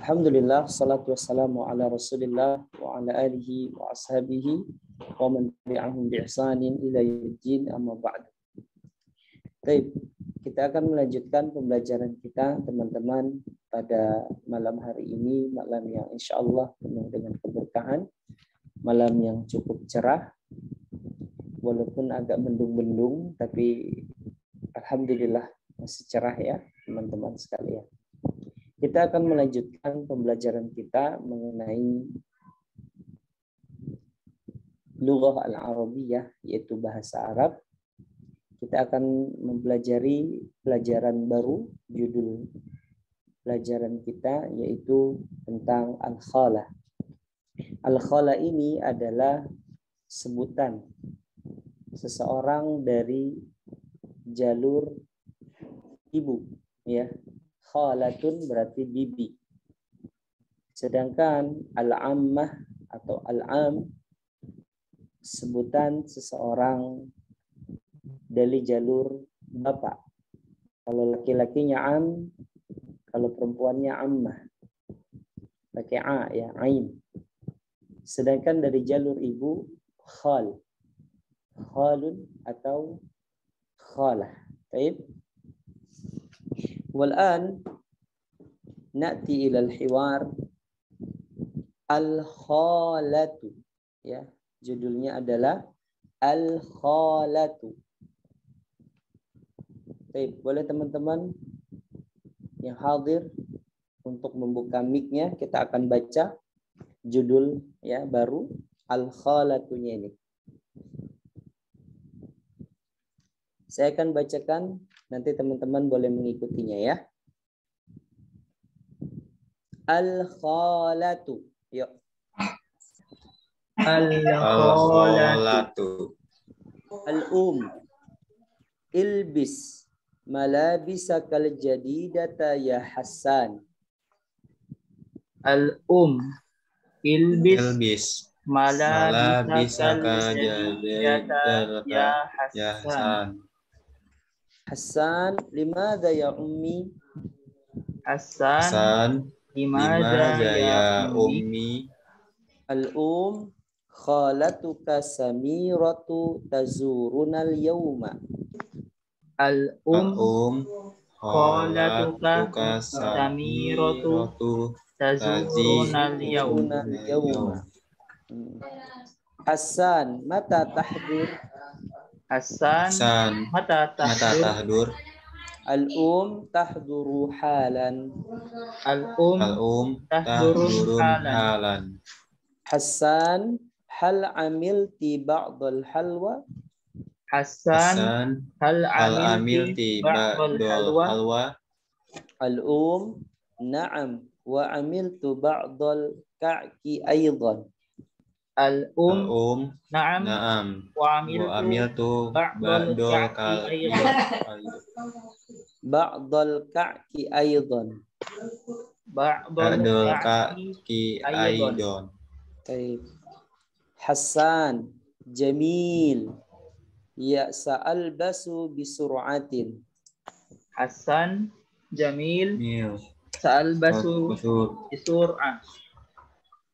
Alhamdulillah, salatu wassalamu ala rasulillah wa ala alihi wa ashabihi wa man tabi'ahum bi'ihsanin ila yaumiddin, amma ba'du. Baik, kita akan melanjutkan pembelajaran kita teman-teman pada malam hari ini, malam yang insya Allah penuh dengan keberkahan, malam yang cukup cerah, walaupun agak mendung-mendung, tapi alhamdulillah masih cerah ya teman-teman sekalian. Kita akan melanjutkan pembelajaran kita mengenai lughah al-arabiyah, yaitu bahasa Arab. Kita akan mempelajari pelajaran baru, judul pelajaran kita yaitu tentang al-khala. Al-khala ini adalah sebutan seseorang dari jalur ibu, ya. Khalatun berarti bibi. Sedangkan al-ammah atau al-am sebutan seseorang dari jalur bapak. Kalau laki-lakinya am, kalau perempuannya ammah. Pakai a ya, ain. Sedangkan dari jalur ibu khal. Khalun atau khalah. Baik. والآن نأتي إلى الحوار al-khalatu, ya, judulnya adalah al-khalatu. Baik, boleh teman-teman yang hadir untuk membuka mic-nya, kita akan baca judul ya baru al-khalatunya ini. Saya akan bacakan, nanti teman-teman boleh mengikutinya ya. Al-khalatu. Yuk. Al-khalatu. Al-um. Ilbis malabisakal jadidata ya Hasan. Al-um. Ilbis malabisakal jadidata ya Hasan. Hasan, limadha ya ummi? Hasan, limadha ya ummi? Al-um, khalatuka Samiratu tazuruna al-yawma. Al-um, khalatuka Samiratu tazuruna al-yawma. Hasan, mata tahdur? Hasan, mata tahdur? Al-um tahduru halan. Al-um tahduru halan. Hasan, hal amilti ba'dal halwa? Hasan, hal amilti ba'dal halwa? Al-um, na'am, wa amiltu ba'dal ka'ki aydan. Al-um, na'am, wa amiltu ba'dal ka'ki aydan. Ba'dal ka'ki aydan. Baik. Hasan, jamil, ya sa'albasu bisur'atin. Hasan, jamil, sa'albasu bisur'ah.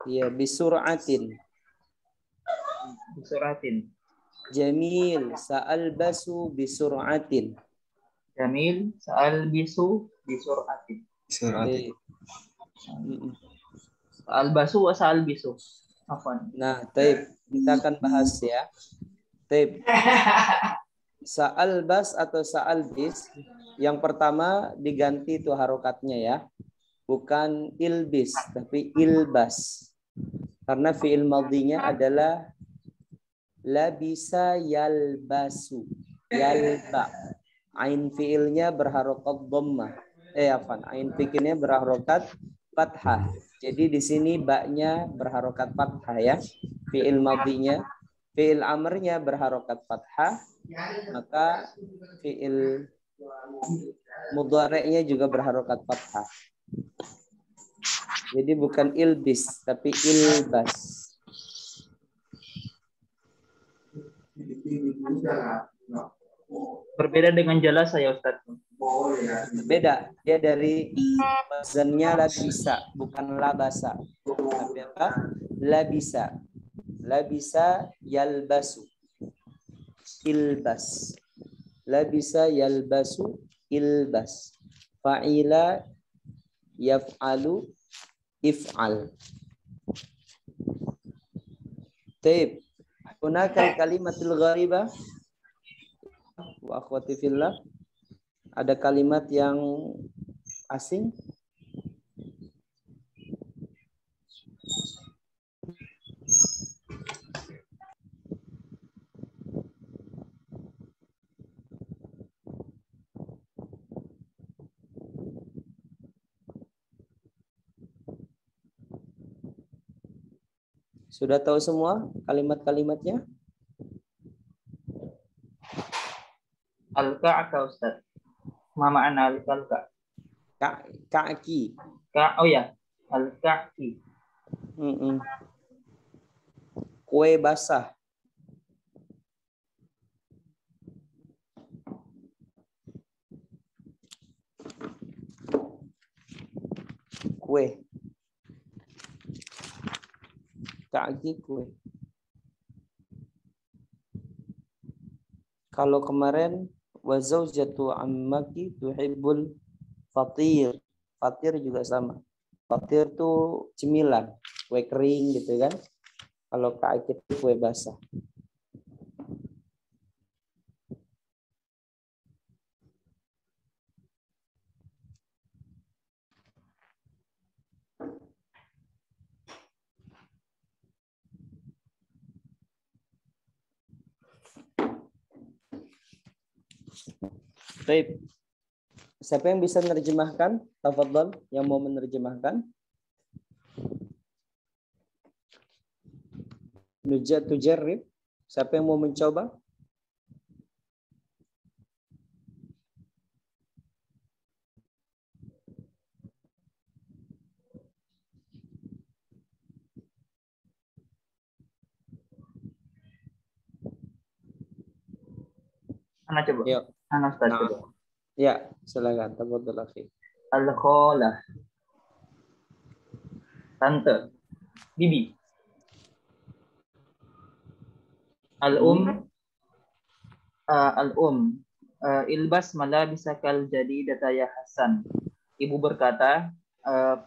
Ya, bisur'atin. Bisuratin. Jamil, sa'albasu bisur'atin. Jamil, sa'albisu bisuratin. Sa'albasu wa sa'albisu. Afwan. Nah, taib. Kita akan bahas ya. Taib. Sa'albas atau sa'albis, yang pertama diganti itu harokatnya ya. Bukan ilbis, tapi ilbas. Karena fi'il madhinya adalah labisa yalbasu. Yalba. Ain fi'ilnya berharokat dhammah. Ain fi'ilnya berharokat fathah. Jadi di sini baknya berharokat fathah ya. Fi'il madhinya. Fi'il amrnya berharokat fathah. Maka fi'il mudhari'nya juga berharokat fathah. Jadi bukan ilbis, tapi ilbas. Berbeda dengan jalasa ya Ustaz. Beda, dia dari wazannya labisa, bukan labasa. Tapi apa? Labisa. Labisa yalbasu. Ilbas. Labisa yalbasu ilbas. Fa'ila yaf'alu if'al. Taib. Hunaka kalimatul gharibah wa akhwati fillah. Ada kalimat yang asing? Sudah tahu semua kalimat-kalimatnya? Al-ka'ka Ustaz. Ma ma'ana al-ka'ka? Kaki. Oh ya, al-ka'ki. Kue basah. Kue. Kaki kue. Kalau kemarin wa zaujatu ammaki tuhibbul fatir. Fatir juga sama. Fatir tuh cemilan, kue kering gitu kan. Kalau kaki itu kue basah. Baik. Siapa yang bisa menerjemahkan? Tafadhol, yang mau menerjemahkan. Tujarrib. Siapa yang mau mencoba? Ana coba. Yuk. Ana Ustaz coba. Ya, silakan. Tafadhol akhi. Al-khalah. Tante. Bibi. Al-um. Al-um. Ilbas malabisakal jadidata ya Hasan. Ibu berkata,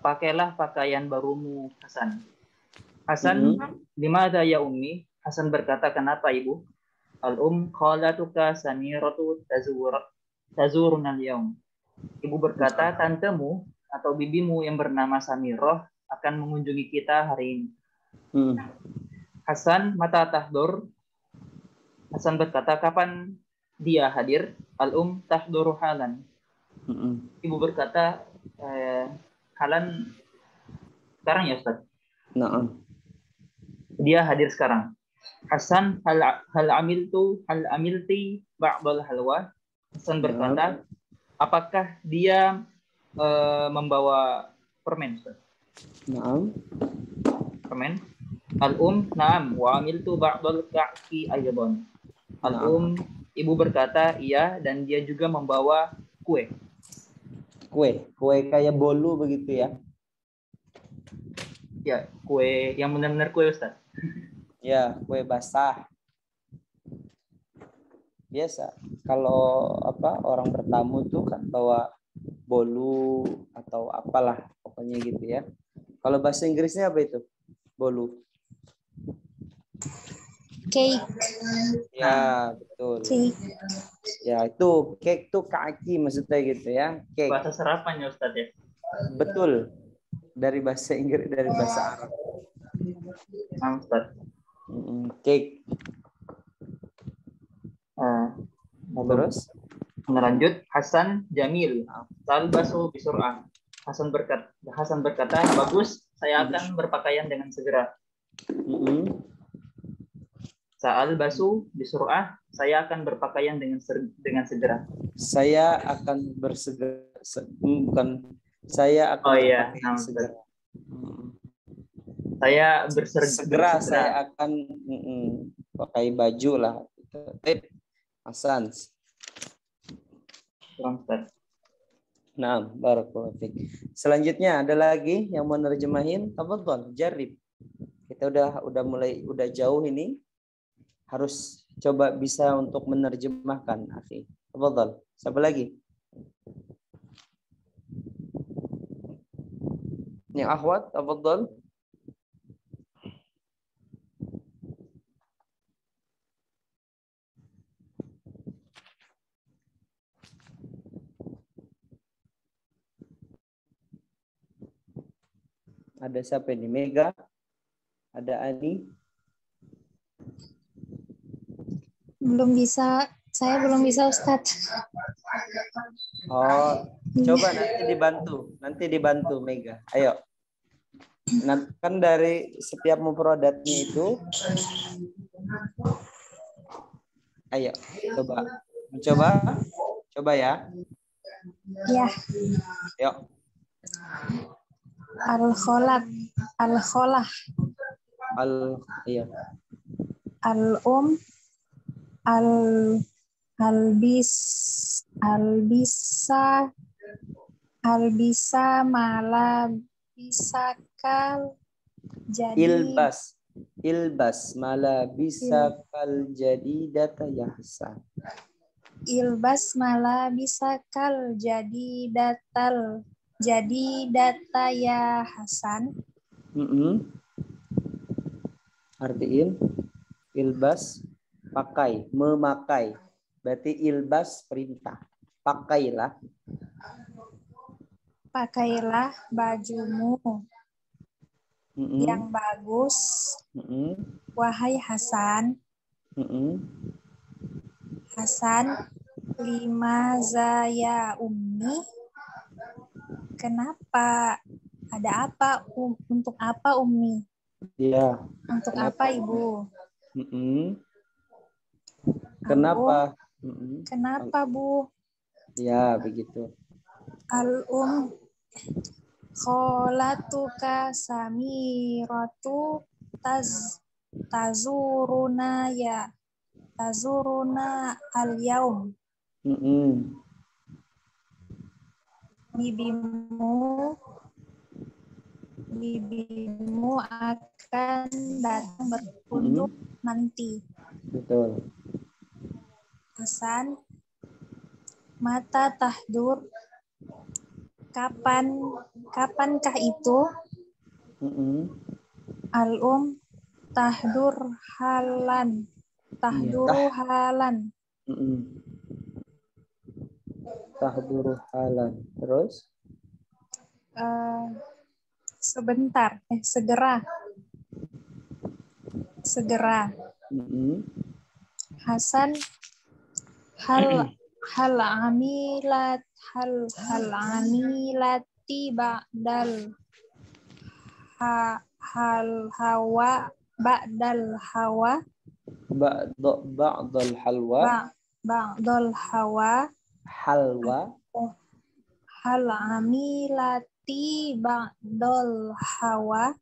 pakailah pakaian barumu Hasan. Hasan, limadha ya ummi? Hasan berkata, kenapa ibu? Al-um khalatuka samiratu tazuruna al-yawm. Ibu berkata, tantemu atau bibimu yang bernama Samirah akan mengunjungi kita hari ini. Hasan, mata tahdur. Hasan berkata, kapan dia hadir? Al-um tahduru halan. Ibu berkata, halan sekarang ya Ustaz? Na'am. Dia hadir sekarang. Hasan, hal amilti ba'dal halwa. Hasan berkata, apakah dia membawa permen? Naam. Permen. Al-um, na'am, wa amiltu ba'dal ka'ki aydan. Al-um, ibu berkata, iya, dan dia juga membawa kue. Kue kayak bolu begitu ya? Ya, kue yang benar-benar kue Ustaz. Ya, kue basah. Biasa. Kalau orang bertamu tuh kan bawa bolu atau apalah pokoknya gitu ya. Kalau bahasa Inggrisnya apa itu? Bolu. Cake. Ya, betul. Cake. Ya, itu cake tuh kaki maksudnya gitu ya. Cake. Bahasa serapan ya Ustaz ya. Betul. Dari bahasa Inggris, dari bahasa Arab. Ustaz. Cake. Terus lanjut, Hasan Jamil talbasu bisur'ah. Hasan berkata, bagus, saya akan berpakaian dengan segera. Sa'al basu bisur'ah, saya akan berpakaian dengan segera. Saya akan bersegera, bukan saya akan berpakaian segera. Saya bersegera. Saya akan pakai baju lah. Hasan. Nah, barakallahu fiik. Selanjutnya ada lagi yang mau nerjemahin? Tafadhol, jarib. Kita udah jauh ini. Harus coba bisa untuk menerjemahkan, akhi. Tafadhol. Siapa lagi? Yang akhwat, tafadhol. Ada siapa ini? Mega? Ada Ani? Belum bisa. Saya belum bisa, Ustadz. Oh, coba nanti dibantu Mega. Ayo. Nanti kan dari setiap mufradatnya itu, ayo coba ya. Ya. Yuk. Al-kholah. Iya. Al-albisa malabisakal jadi ilbas malabisakal jadidata ya Hasan. Ilbas malabisakal jadidata ya Hasan. Artiin ilbas pakai, memakai. Berarti ilbas perintah. Pakailah bajumu yang bagus, wahai Hasan. Hasan, limaza ya ummi? Kenapa? Ada apa? Untuk apa ummi? Ya. Untuk apa ibu? Kenapa? Kenapa bu? Ya begitu. Kholatuka samiratu tazuruna al-yaum. Bibimu akan datang berkunjung nanti. Betul. Hasan, mata tahdur, kapankah itu? Tahduru halan. Tahduru halan. Terus? Sebentar. Segera. Hasan, hal amilati ba'dal hawa hal amilati ba'dal halwa.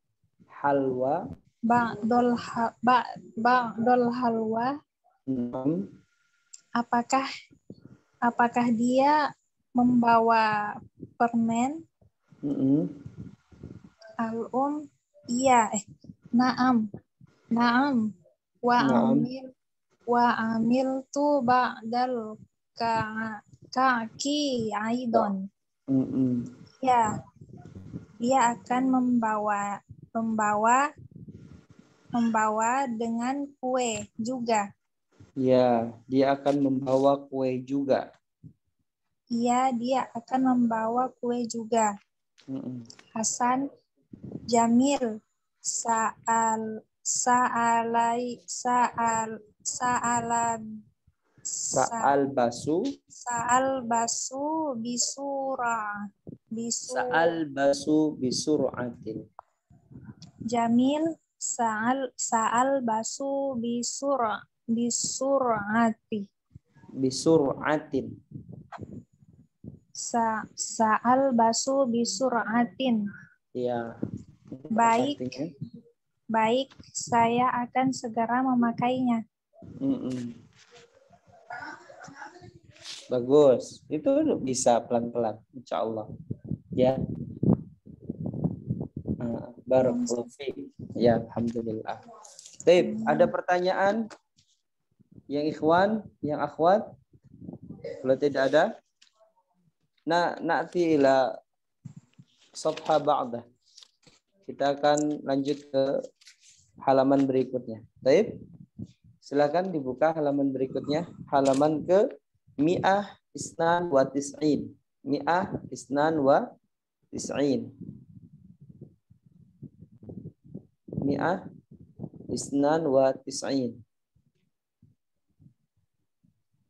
Apakah dia membawa permen? Iya. Naam. Wa amiltu ba'dal kaki aidon. Ya. Dia akan membawa dengan kue juga. Ya, dia akan membawa kue juga. Iya, dia akan membawa kue juga. Hasan, Jamil, Sa'al basu bisur'atin. Jamil, Sa'al basu bisur'atin. Sa'al basu bisur'atin. Ya. Baik, saya akan segera memakainya. Bagus. Itu bisa pelan-pelan, insya Allah. Ya. Barakallahu fiik. Ya, alhamdulillah. Baik, ada pertanyaan yang ikhwan, yang akhwat? Kalau tidak ada, na'ti ila safha ba'dah. Kita akan lanjut ke halaman berikutnya. Baik. Silakan dibuka halaman berikutnya, halaman ke mi'ah isnan wa tis'in. Mi'ah isnan wa tis'in. Mi'ah isnan wa tis'in.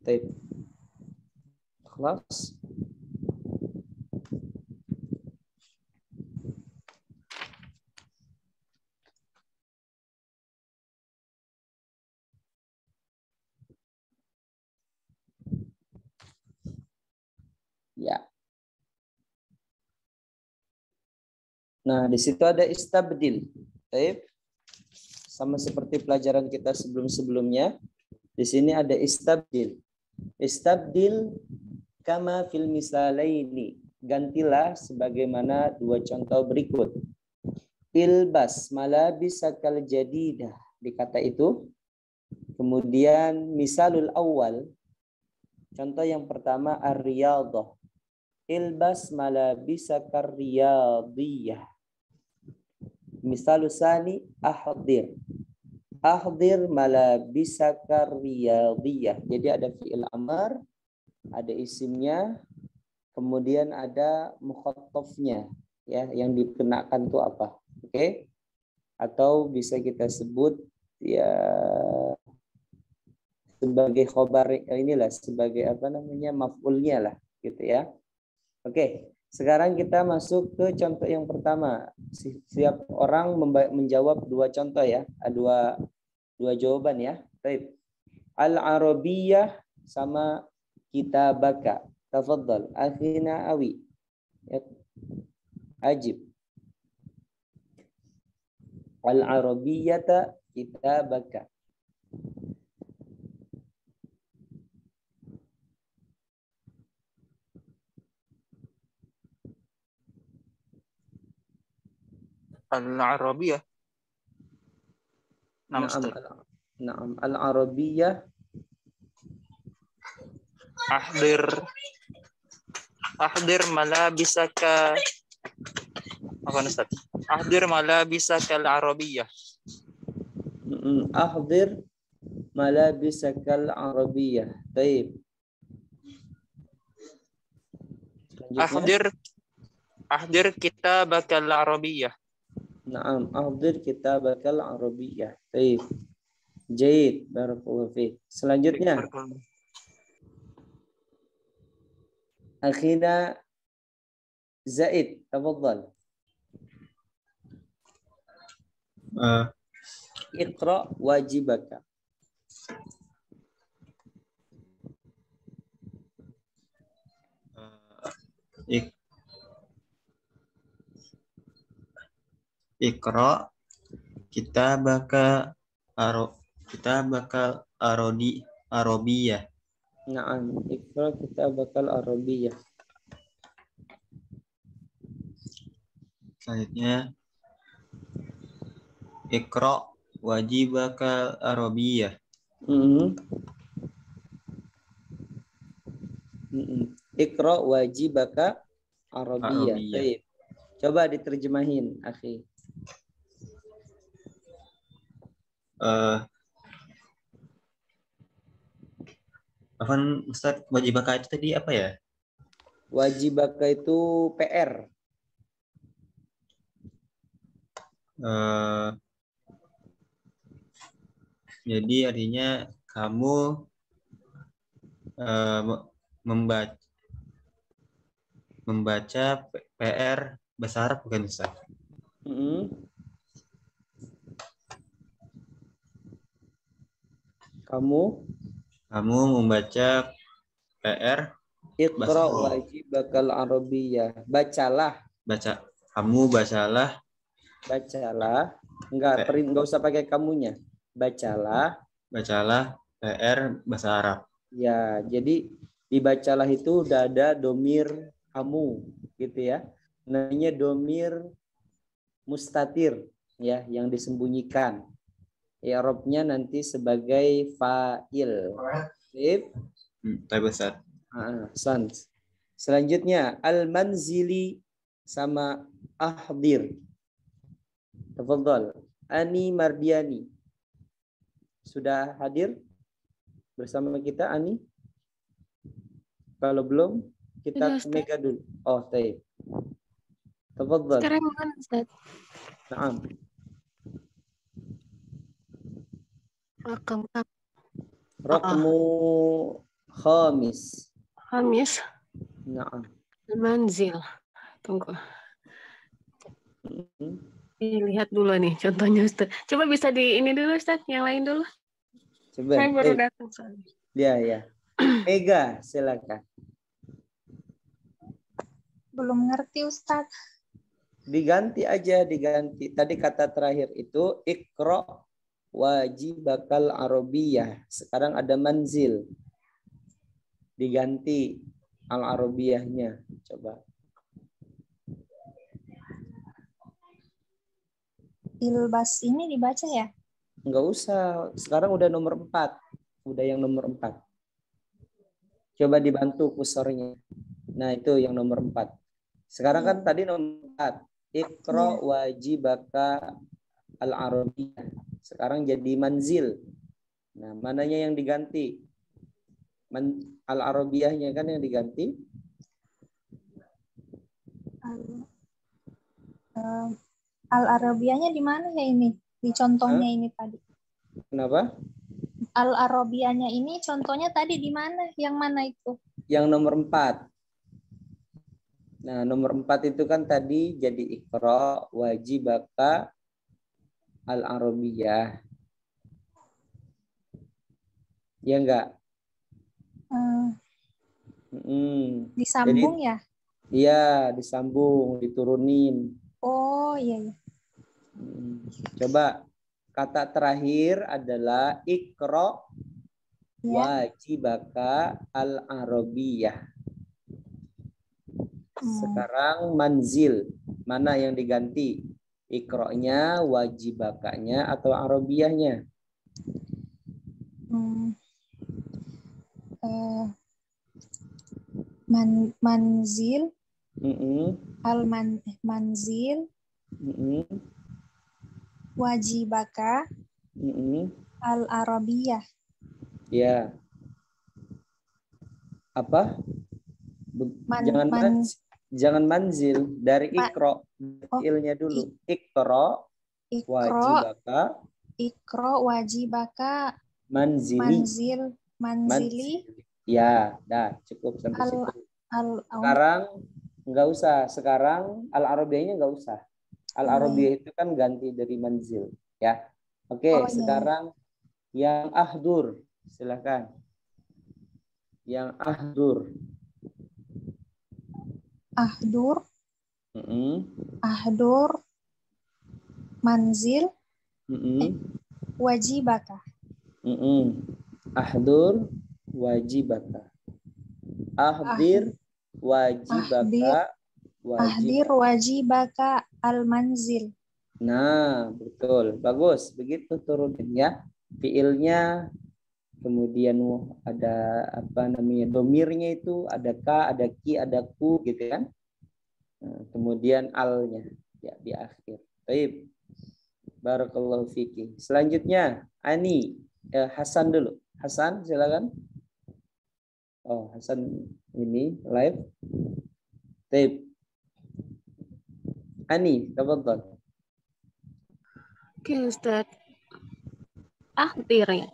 Baik. Kelas. Ya. Nah, di situ ada istabdil. Baik. Sama seperti pelajaran kita sebelum-sebelumnya. Di sini ada istabdil. Istabdil kama fil misalaini. Gantilah sebagaimana dua contoh berikut. Ilbas malabisakal jadidah. Di kata itu. Kemudian misalul awal. Contoh yang pertama ar-riyadhah. Ilbas malabisakar riyadiyah. Misalul sani ahdir. Ahdir malabisakar riyadiyah. Jadi ada fi'il amar, ada isimnya, kemudian ada mukhattafnya, ya, yang dikenakan itu apa? Oke? Atau bisa kita sebut ya sebagai khobar, inilah sebagai apa namanya, maf'ulnya lah, gitu ya. Oke, sekarang kita masuk ke contoh yang pertama. Setiap orang menjawab dua contoh ya, dua jawaban ya. Baik. Al-Arabiyyah sama kitabaka. Tafadhal. Akhina awi. Ya. Ajib. Al-Arabiyyata kitabaka. Al-Arabiyah. Naam, al-Arabiyyah. Ahdir malabisaka. Apa Ustaz? Ahdir malabisaka al-Arabiyyah. Ahdir malabisaka al-Arabiyyah. Baik. Ahdir kitabaka al-Arabiyyah. Naam, ahdir kitabaka al-Arabiyyah. Baik. Jaid, barakallahu fiik. Selanjutnya. Akhina Zaid, tafadhal. Iqra wajibaka. Iqra kitabaka Arabiyah. Naam, Iqra kitabaka Arabiyah. Selanjutnya Iqra wajibaka Arabiyah. Iqra wajibaka Arabiyah. Baik. Coba diterjemahin, akhi. Afwan Ustaz, wajibaka itu tadi apa ya? Wajibaka itu PR. Jadi artinya kamu membaca PR bahasa Arab bukan Ustaz? Kamu membaca PR Iqra wajibakal Arabiyah. Bacalah. Kamu bacalah. Enggak usah pakai kamunya. Bacalah PR bahasa Arab. Ya, jadi dibacalah itu udah ada domir kamu gitu ya. Namanya domir mustatir ya, yang disembunyikan. I'rabnya nanti sebagai fa'il. Sip. Tapi Ustaz. Sans. Selanjutnya al-manzili sama ahdir. Tafadhal. Ani Mardiani. Sudah hadir bersama kita Ani? Kalau belum, kita ke Mega dulu. Oh, baik. Tafadhal. Sekarang mana, Ustaz? Naam. Raqmu khamis. Khamis. Naam. Manzil. Tunggu. Lihat dulu nih contohnya Ustaz. Coba bisa di ini dulu Ustaz, yang lain dulu. Coba. Saya baru datang soalnya. Ya. Mega, silakan. Belum ngerti Ustaz. Diganti aja, diganti. Tadi kata terakhir itu iqra wajibakal arabiyah. Sekarang ada manzil. Diganti al-arabiyahnya. Coba. Ilbas ini dibaca ya? Enggak usah. Sekarang udah nomor 4. Udah yang nomor 4. Coba dibantu kursornya. Nah, itu yang nomor 4. Sekarang kan tadi nomor 4. Iqra wajibaka al-arabiyah. Sekarang jadi manzil. Nah, mananya yang diganti? Al-arabiyahnya kan yang diganti? Al-arabiyahnya di mana ya ini? Di contohnya ini tadi. Kenapa? Al-arabiyahnya ini contohnya tadi di mana? Yang mana itu? Yang nomor 4. Nah, nomor 4 itu kan tadi jadi iqra wajibaka al-arabiyah. Ya enggak? Disambung jadi, ya? Iya, disambung, diturunin. Oh, iya. Coba kata terakhir adalah iqra wajibaka al-arabiyah. Sekarang manzil, mana yang diganti? Iqra-nya, wajibakanya, atau arabiyahnya? Manzil, manzil, wajibaka, al-arabiyah. Ya. Apa? Jangan manzil, dari iqra, ilnya dulu. Iqra wajibaka. Iqra wajibaka manzili. Ya, dah cukup sampai situ. Sekarang enggak usah. Sekarang al-arabiyahnya enggak usah. Al-arabiyah itu kan ganti dari manzil, ya. Oke, sekarang yang ahdur, silakan. Yang ahdur. Ahdur, manzil, wajibaka. Ahdur, wajibaka. Ahdir, wajibaka. Ahdir, wajibaka, al-manzil. Nah, betul. Bagus. Begitu turunin ya. Fiilnya, kemudian ada apa namanya, domirnya itu ada ka, ada ki, ada ku gitu kan. Nah, kemudian alnya ya di akhir. Baik. Barakallahu fiki. Selanjutnya Ani, Hasan dulu. Hasan silakan. Oh, Hasan ini live. Baik. Ani, tafadhal. Oke, Ustaz. Ahdir ya.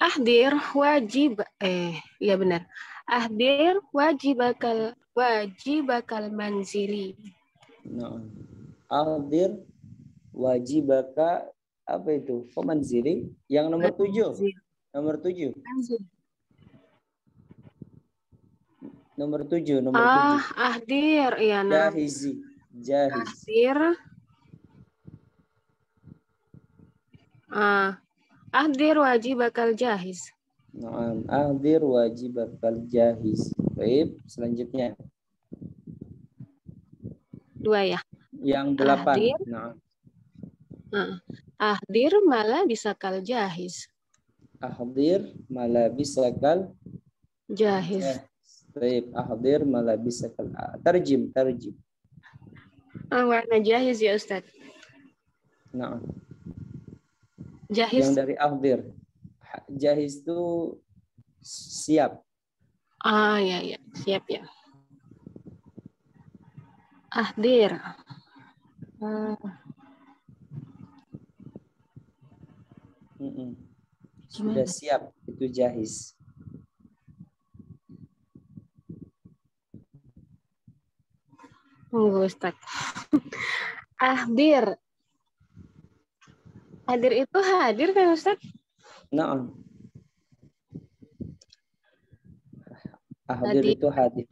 Ahdir wajib ya benar. Ahdir wajibakal manzili. Nah. Ahdir wajibaka apa itu? Manzili yang nomor 7. Nomor 7. Nomor 7, nomor 7. Ahdir ya nah. Jahiz. Ahdir. Ahdir wajibakal jahiz. Naam, ahdir wajibakal jahiz. Baik, selanjutnya. 2 ya. Yang 8. Ahdir. Nah, Ahdir malah bisa kal jahiz. ahdir malabisakal Jahiz. baik, ahdir malabisakal. Tarjim. Warna jahiz ya Ustaz. Nah, Jahiz. yang dari ahdir. Jahiz itu siap. Ya. Siap ya. Ahdir. Sudah siap, itu jahiz. Tunggu Ustaz. Ahdir. Hadir itu hadir kan Ustaz? Nah, ahdir itu hadir.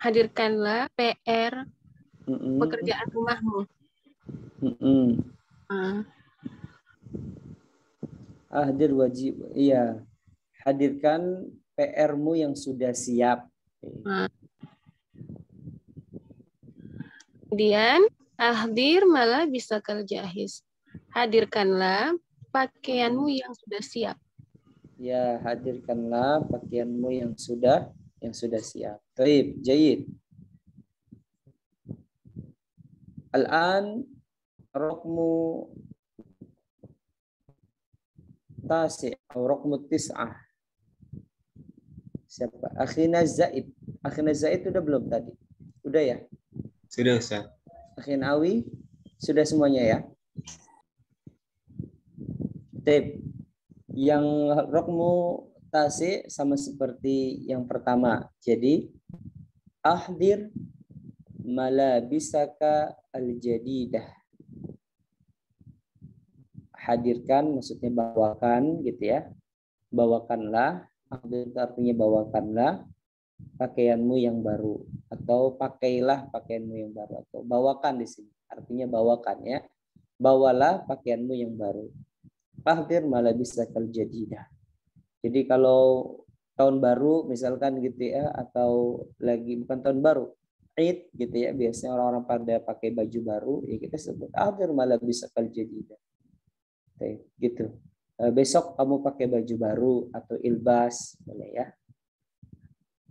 Hadirkanlah PR pekerjaan rumahmu. Ahdir wajib, iya. Hadirkan PR-mu yang sudah siap. Kemudian ahdir malah bisa kal jahiz. Hadirkanlah pakaianmu yang sudah siap. Ya, hadirkanlah pakaianmu yang sudah siap. Baik, jayid. Al-an raqmu tasi atau raqmu tis'ah. Siapa? Akhina Zaid. Akhina Zaid udah belum tadi? Udah ya? Sudah, Ustaz. Akhin Awi sudah semuanya ya? Tip. Yang raqmu tasi sama seperti yang pertama. Jadi ahdir malabisaka al-jadidah. Hadirkan maksudnya bawakan gitu ya. Bawakanlah, ahdir itu artinya bawakanlah pakaianmu yang baru, atau pakailah pakaianmu yang baru, atau bawakan di sini artinya bawakan ya. Bawalah pakaianmu yang baru. Ahdir malabisakal jadidah. Jadi kalau tahun baru misalkan gitu ya, atau lagi bukan tahun baru, Id gitu ya, biasanya orang-orang pada pakai baju baru, ya kita sebut ahdir malabisakal jadidah. Gitu. Besok kamu pakai baju baru atau ilbas, boleh ya.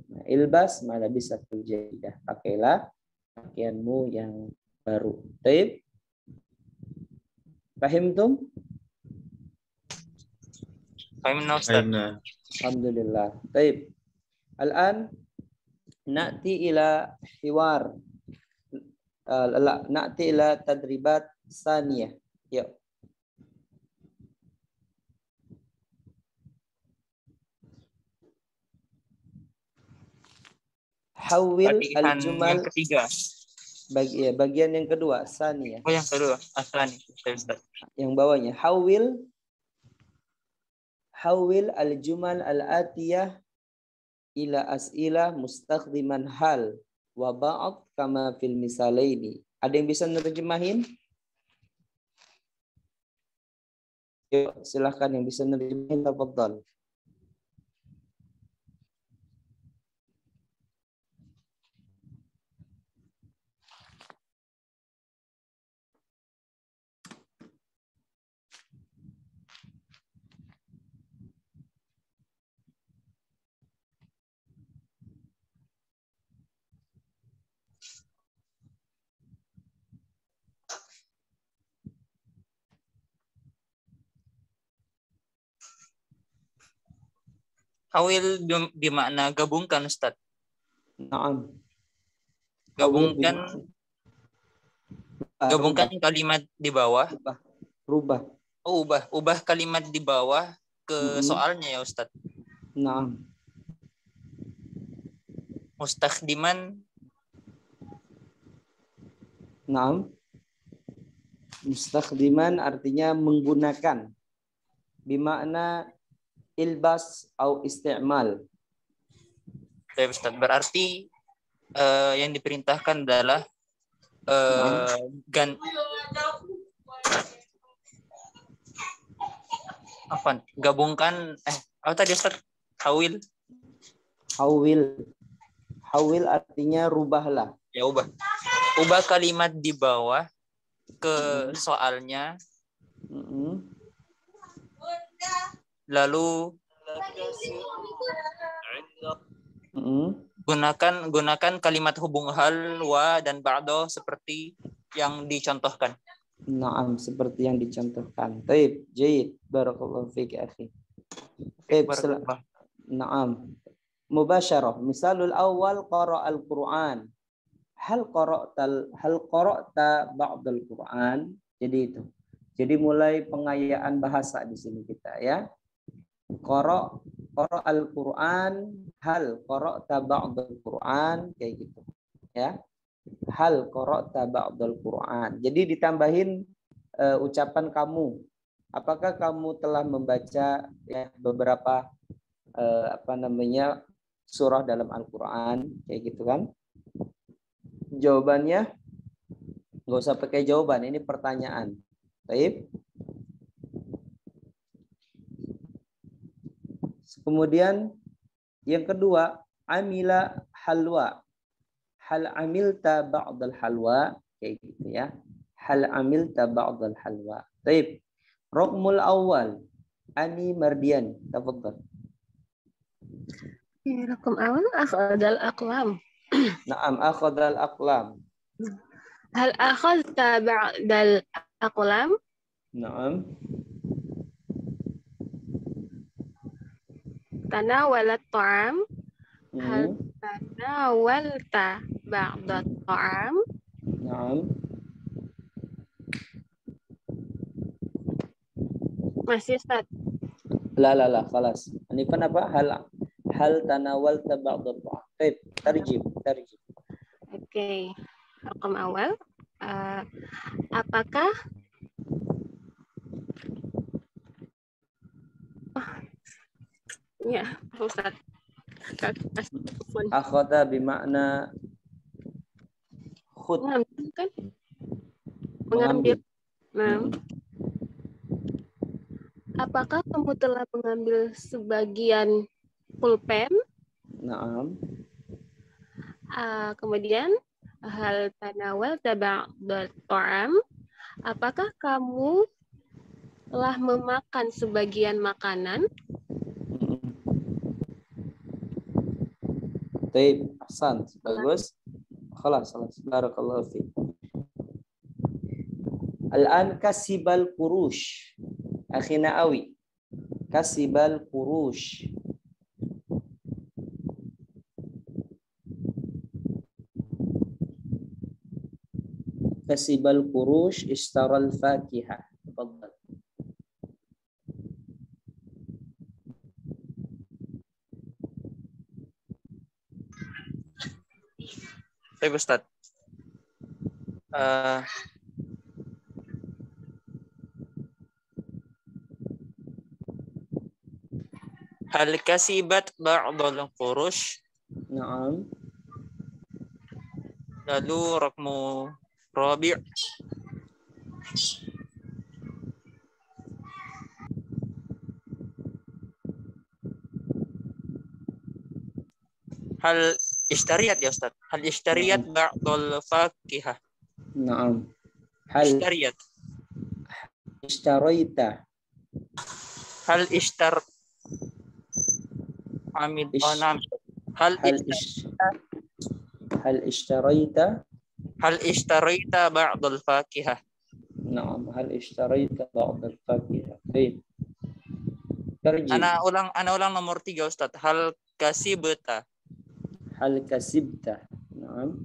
Nah, ilbas malabisakal jadidah. Pakailah pakaianmu yang baru. Baik. Fahimtum? Fahimna Ustaz. Alhamdulillah. Baik. Al-an na'ti ila hiwar. Na'ti ila tadribat saniyah. Yuk. Hawil al-jumal yang ketiga. Bagian yang kedua, saniyah. Oh, yang kedua, asani. Yang bawahnya hawil al-jumal al-atiyah ila as'ilah mustakhdiman hal wa ba'd kama fil misalaini. Ada yang bisa nerjemahin? Yuk, silahkan yang bisa nerjemahin, tafadhal. Hawil bermakna gabungkan Ustaz. Naam. Gabungkan kalimat di bawah. Rubah. Oh, ubah kalimat di bawah ke soalnya ya Ustaz. Naam. Mustakhdiman. Naam. Mustakhdiman artinya menggunakan. Bimakna ilbas atau isti'mal. Baik Ustaz, berarti yang diperintahkan adalah Apa? Gabungkan apa tadi Ustaz? Hawil. Hawil artinya rubahlah. Ya ubah. Ubah kalimat di bawah ke soalnya. Lalu gunakan kalimat hubung hal, wa dan ba'do seperti yang dicontohkan. Naam, seperti yang dicontohkan. Baik, jayid. Barakallahu fiik akhi. Naam. Mubasyarah. Misalul awal qara'al Qur'an. Hal qara'ta ba'dal Qur'an. Jadi itu. Jadi mulai pengayaan bahasa di sini kita ya. Qara'al Qur'an, hal qara'ta ba'dal Qur'an, kayak gitu. Ya. Hal qara'ta ba'dal Qur'an. Jadi ditambahin ucapan kamu. Apakah kamu telah membaca ya beberapa surah dalam Al-Qur'an, kayak gitu kan? Jawabannya nggak usah pakai jawaban, ini pertanyaan. Baik. Kemudian yang kedua, amila halwa. Hal amilta ba'dal halwa, kayak gitu ya. Hal amilta ba'dal halwa. Baik. Raqmul awal. Ani Mardian. Tafadhal. Raqam awal akhadal aqlam. Naam, akhadal aqlam. Hal akhadta ba'dal aqlam? Naam. Tanawalat ta'am. Hal tanawalta ba'dat ta'am? Naam. Masih Ustaz. La, khalas. Ini kan apa? Hal tanawalta ba'dat ta'am. Baik, tarjim. Oke. Raqam awal. Apakah ya, Ustaz. Akhadha bimakna khud. Mengambil kan? Mengambil. Nah. Apakah kamu telah mengambil sebagian pulpen? Naam. Kemudian hal tanawal ba'dal ta'am. Apakah kamu telah memakan sebagian makanan? Baik, ahsan, bagus. Khalas. Barakallahu fiik. Al-an kasibal qurush. Akhina awi. Kasibal qurush. Kasibal qurush ishtaral fakihah. Tafadhal. Baik Ustaz. Hal kasibat ba'dal qurush. Naam. Lalu raqmu rabi'. Hal ishtariyat ya Ustaz. Hal ishtariyat ba'dal fakihah. Naam. Hal Ishtariyat. ishtaraita. Hal ishtar Amin. Naam. Hal ishtaraita. Hal ishtaraita ba'dal fakihah. Naam, hal ishtaraita ba'dal fakihah. Baik. Tarjim. Ana ulang nomor 3 Ustaz. Hal kasibta. Hal kasibta. Naam.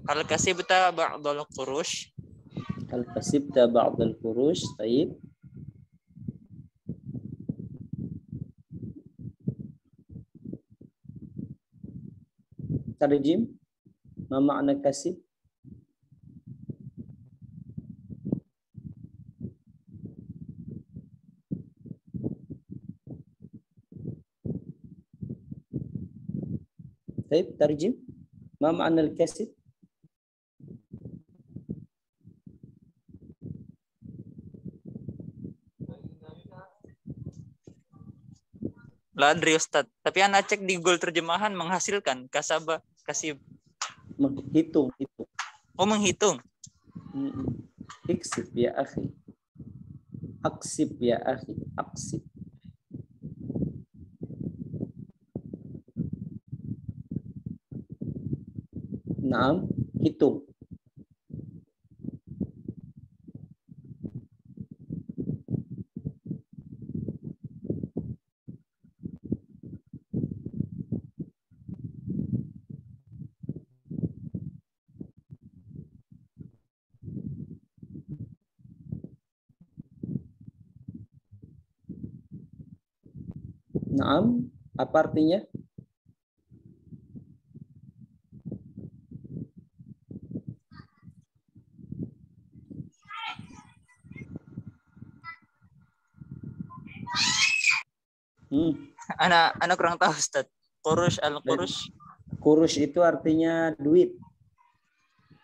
Hal kasibta ba'dal qurush. Hal kasibta ba'dal qurush. Baik. Tarjim. Ma makna kasib? Baik, tarjim. Ma makna al-kasib? La adri Ustaz. Tapi anak cek di Google terjemahan menghasilkan kasaba kasib. Menghitung itu. Oh, menghitung. Iksib ya akhi. Aksib ya akhi. Aksib. Naam, hitung. Naam, apa artinya? Anak kurang tahu Ustaz. Qurush al-qurush. Kurush itu artinya duit.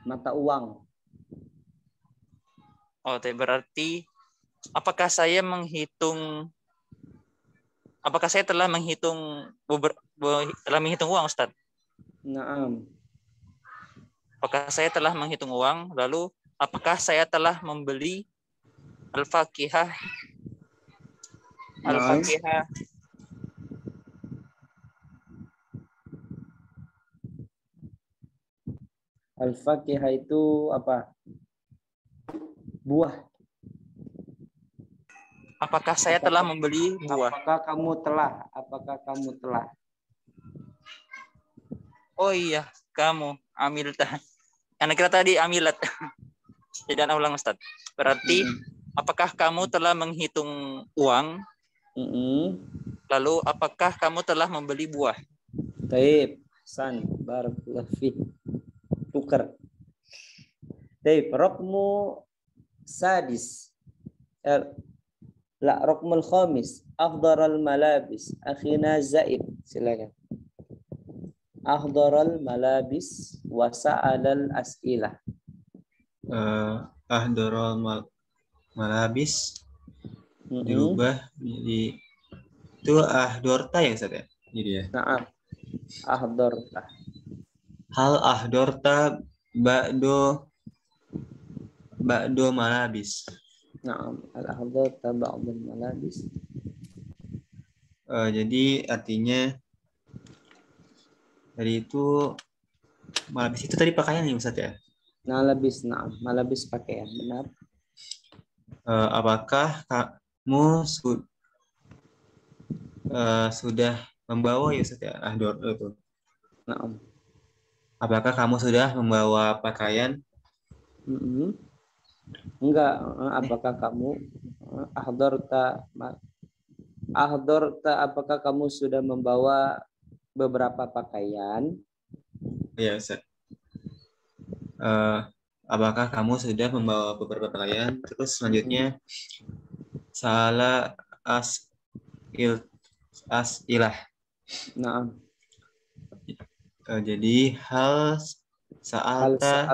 Mata uang. Oh, berarti apakah saya telah menghitung uang, Ustaz? Naam. Apakah saya telah menghitung uang? Lalu apakah saya telah membeli al-fakihah? Al-fakihah. Al-fakihah itu apa? Buah. Apakah saya telah membeli buah? Apakah kamu telah? Oh iya, kamu amiltah. Anak kira tadi amilat. Tidak ulang Ustaz. Berarti apakah kamu telah menghitung uang? Lalu apakah kamu telah membeli buah? Taib, Hasan, barakallahu fiik. Tukar. Taib, raqmu sadis. Raqmul khamis. Akhdaral malabis. Akhina Zaid. Silakan. Akhdaral malabis wa sa'alal as'ilah. Akhdaral malabis dirubah jadi itu ahdorta ya Ustaz ya? Jadi ya. Naam. Ahdorta. Hal ahdorta ba'do malabis. Naam. Al-ahdorta ba'dul malabis. Jadi artinya dari itu malabis itu tadi pakaian ya Ustaz ya? Malabis, naam. Malabis pakaian, benar. Apakah kamu sudah membawa ya Ustaz ya? Ahdor itu. Naam. Apakah kamu sudah membawa pakaian? Enggak. Apakah kamu ahdorta? Apakah kamu sudah membawa beberapa pakaian? Ya Ustaz. Apakah kamu sudah membawa beberapa pakaian? Terus selanjutnya salah as'ilah. Naam. Jadi hal sa'alta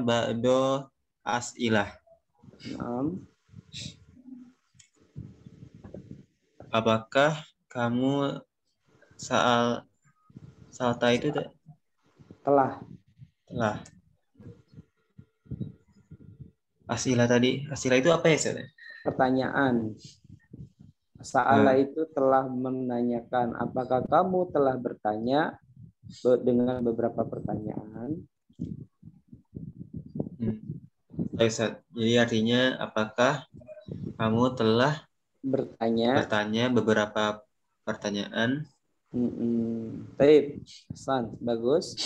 ba'do as'ilah. Naam. Apakah kamu salta itu Telah. As'ilah tadi. As'ilah itu apa ya Ustaz? Pertanyaan. Sa'ala itu telah menanyakan. Apakah kamu telah bertanya dengan beberapa pertanyaan? Ustaz. Jadi artinya apakah kamu telah bertanya beberapa pertanyaan? Baik, Hasan, bagus.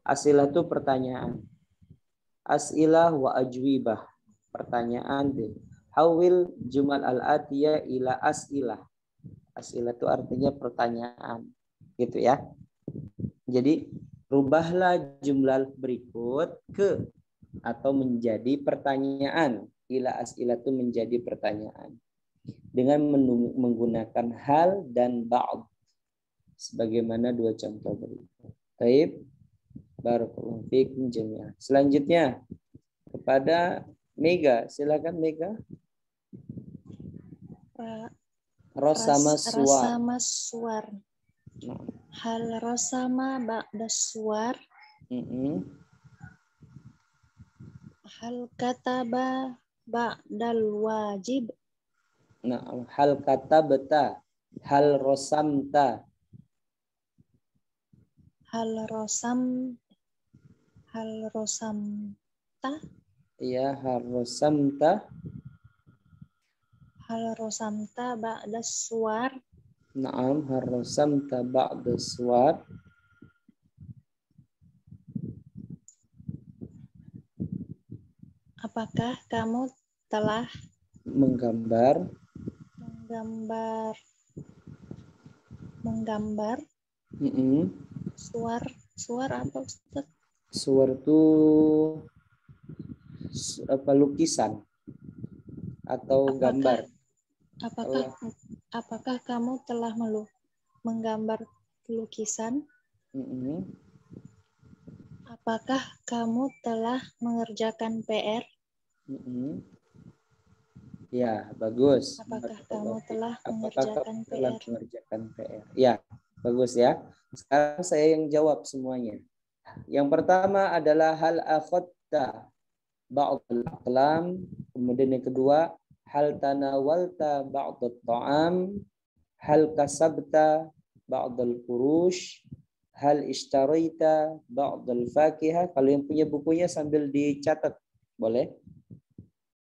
Asilah itu pertanyaan. As'ilah wa ajwibah. Pertanyaan deh. Hawil jumal al-atiyah ila as'ilah. As'ilah itu artinya pertanyaan. Gitu ya. Jadi rubahlah jumlah berikut ke atau menjadi pertanyaan. Ila as'ilah itu menjadi pertanyaan. Dengan menggunakan hal dan ba'd. Sebagaimana dua contoh berikut. Baik. Barakallahu fiikum jami'an. Selanjutnya kepada Mega, silakan Mega. Rosama suar. Rasama suar. Hal rasama ba'da suar. Hal kataba ba'dal wajib. Nah, hal katabta, hal rosamta. Hal rosamta. Iya, hal rosamta. Hal rosamta ba'da suar. Naam, hal rosamta ba'da suar. Apakah kamu telah Menggambar. Suar apa Ustaz? Suar itu apa, lukisan atau gambar. Apakah kamu telah menggambar lukisan? Apakah kamu telah mengerjakan PR? Ya, bagus. Apakah kamu telah mengerjakan PR? Ya, bagus ya. Sekarang saya yang jawab semuanya. Yang pertama adalah hal akhadta ba'dal aqlam. Kemudian yang kedua, hal tanawalta ba'dal ta'am. Hal kasabta ba'dal furush. Hal ishtaraita ba'dal fakihah. Kalau yang punya bukunya sambil dicatat, boleh.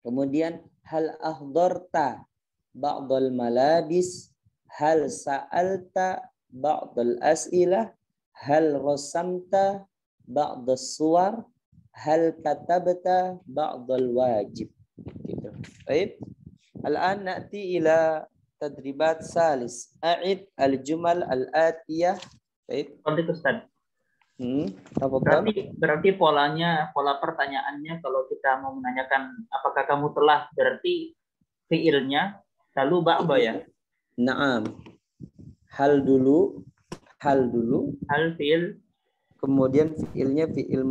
Kemudian hal ahdarta ba'dal malabis. Hal sa'alta ba'dal as'ilah. Hal rasamta ba'dal suwar. Hal katabta ba'dal wajib. Gitu. Baik. Al-an na'ti ila tadribat salis. A'id al-jumal al-atiyah. Baik. Ustaz. Apa? Berarti pola pertanyaannya kalau kita mau menanyakan apakah kamu telah, berarti fiilnya lalu ba'da ya. Naam. Hal dulu. Hal fiil. Kemudian fiilnya fiil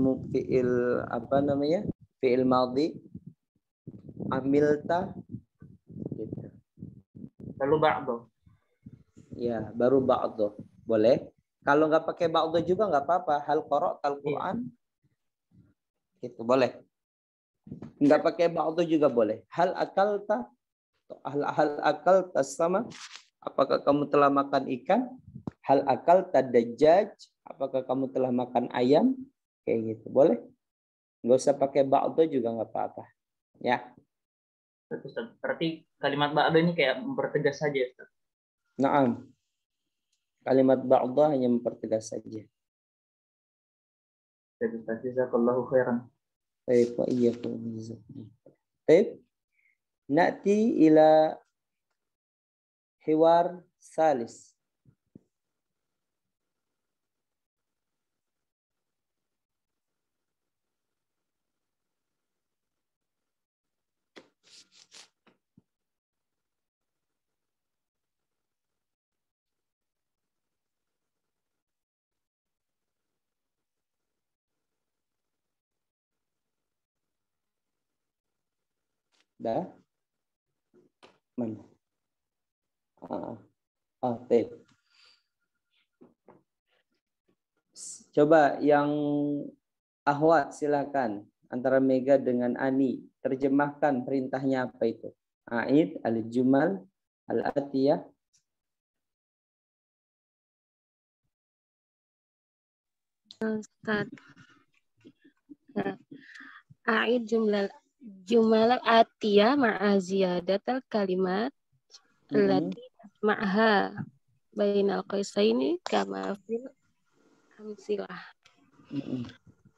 apa namanya? Fiil madhi. Amilta. Gitu. Lalu ba'da. Ya, baru ba'da. Boleh. Kalau nggak pakai ba'da juga nggak apa-apa. Hal qara'tal Quran. Gitu, boleh. Nggak pakai ba'da juga boleh. Hal akalta. Hal akalta sama. Apakah kamu telah makan ikan? Hal akalta dajjaj. Apakah kamu telah makan ayam? Kayak gitu. Boleh. Nggak usah pakai ba'da juga nggak apa-apa. Ya. Berarti kalimat ba'da ini kayak mempertegas saja. Naam. Kalimat ba'da hanya mempertegas saja. Jazakallahu khairan. Baik, wa iyyakum. Baik. Na'ti ila hiwar salis. Dah? Mana? Baik. Coba yang Ahwat silakan. Antara Mega dengan Ani. Terjemahkan perintahnya apa itu? A'id, al-jumal, al-atiyah. Ustaz. A'id jumal atiyah ma'a ziyadatal kalimat allati ma'ha bainal qaisaini kama fil amsilah.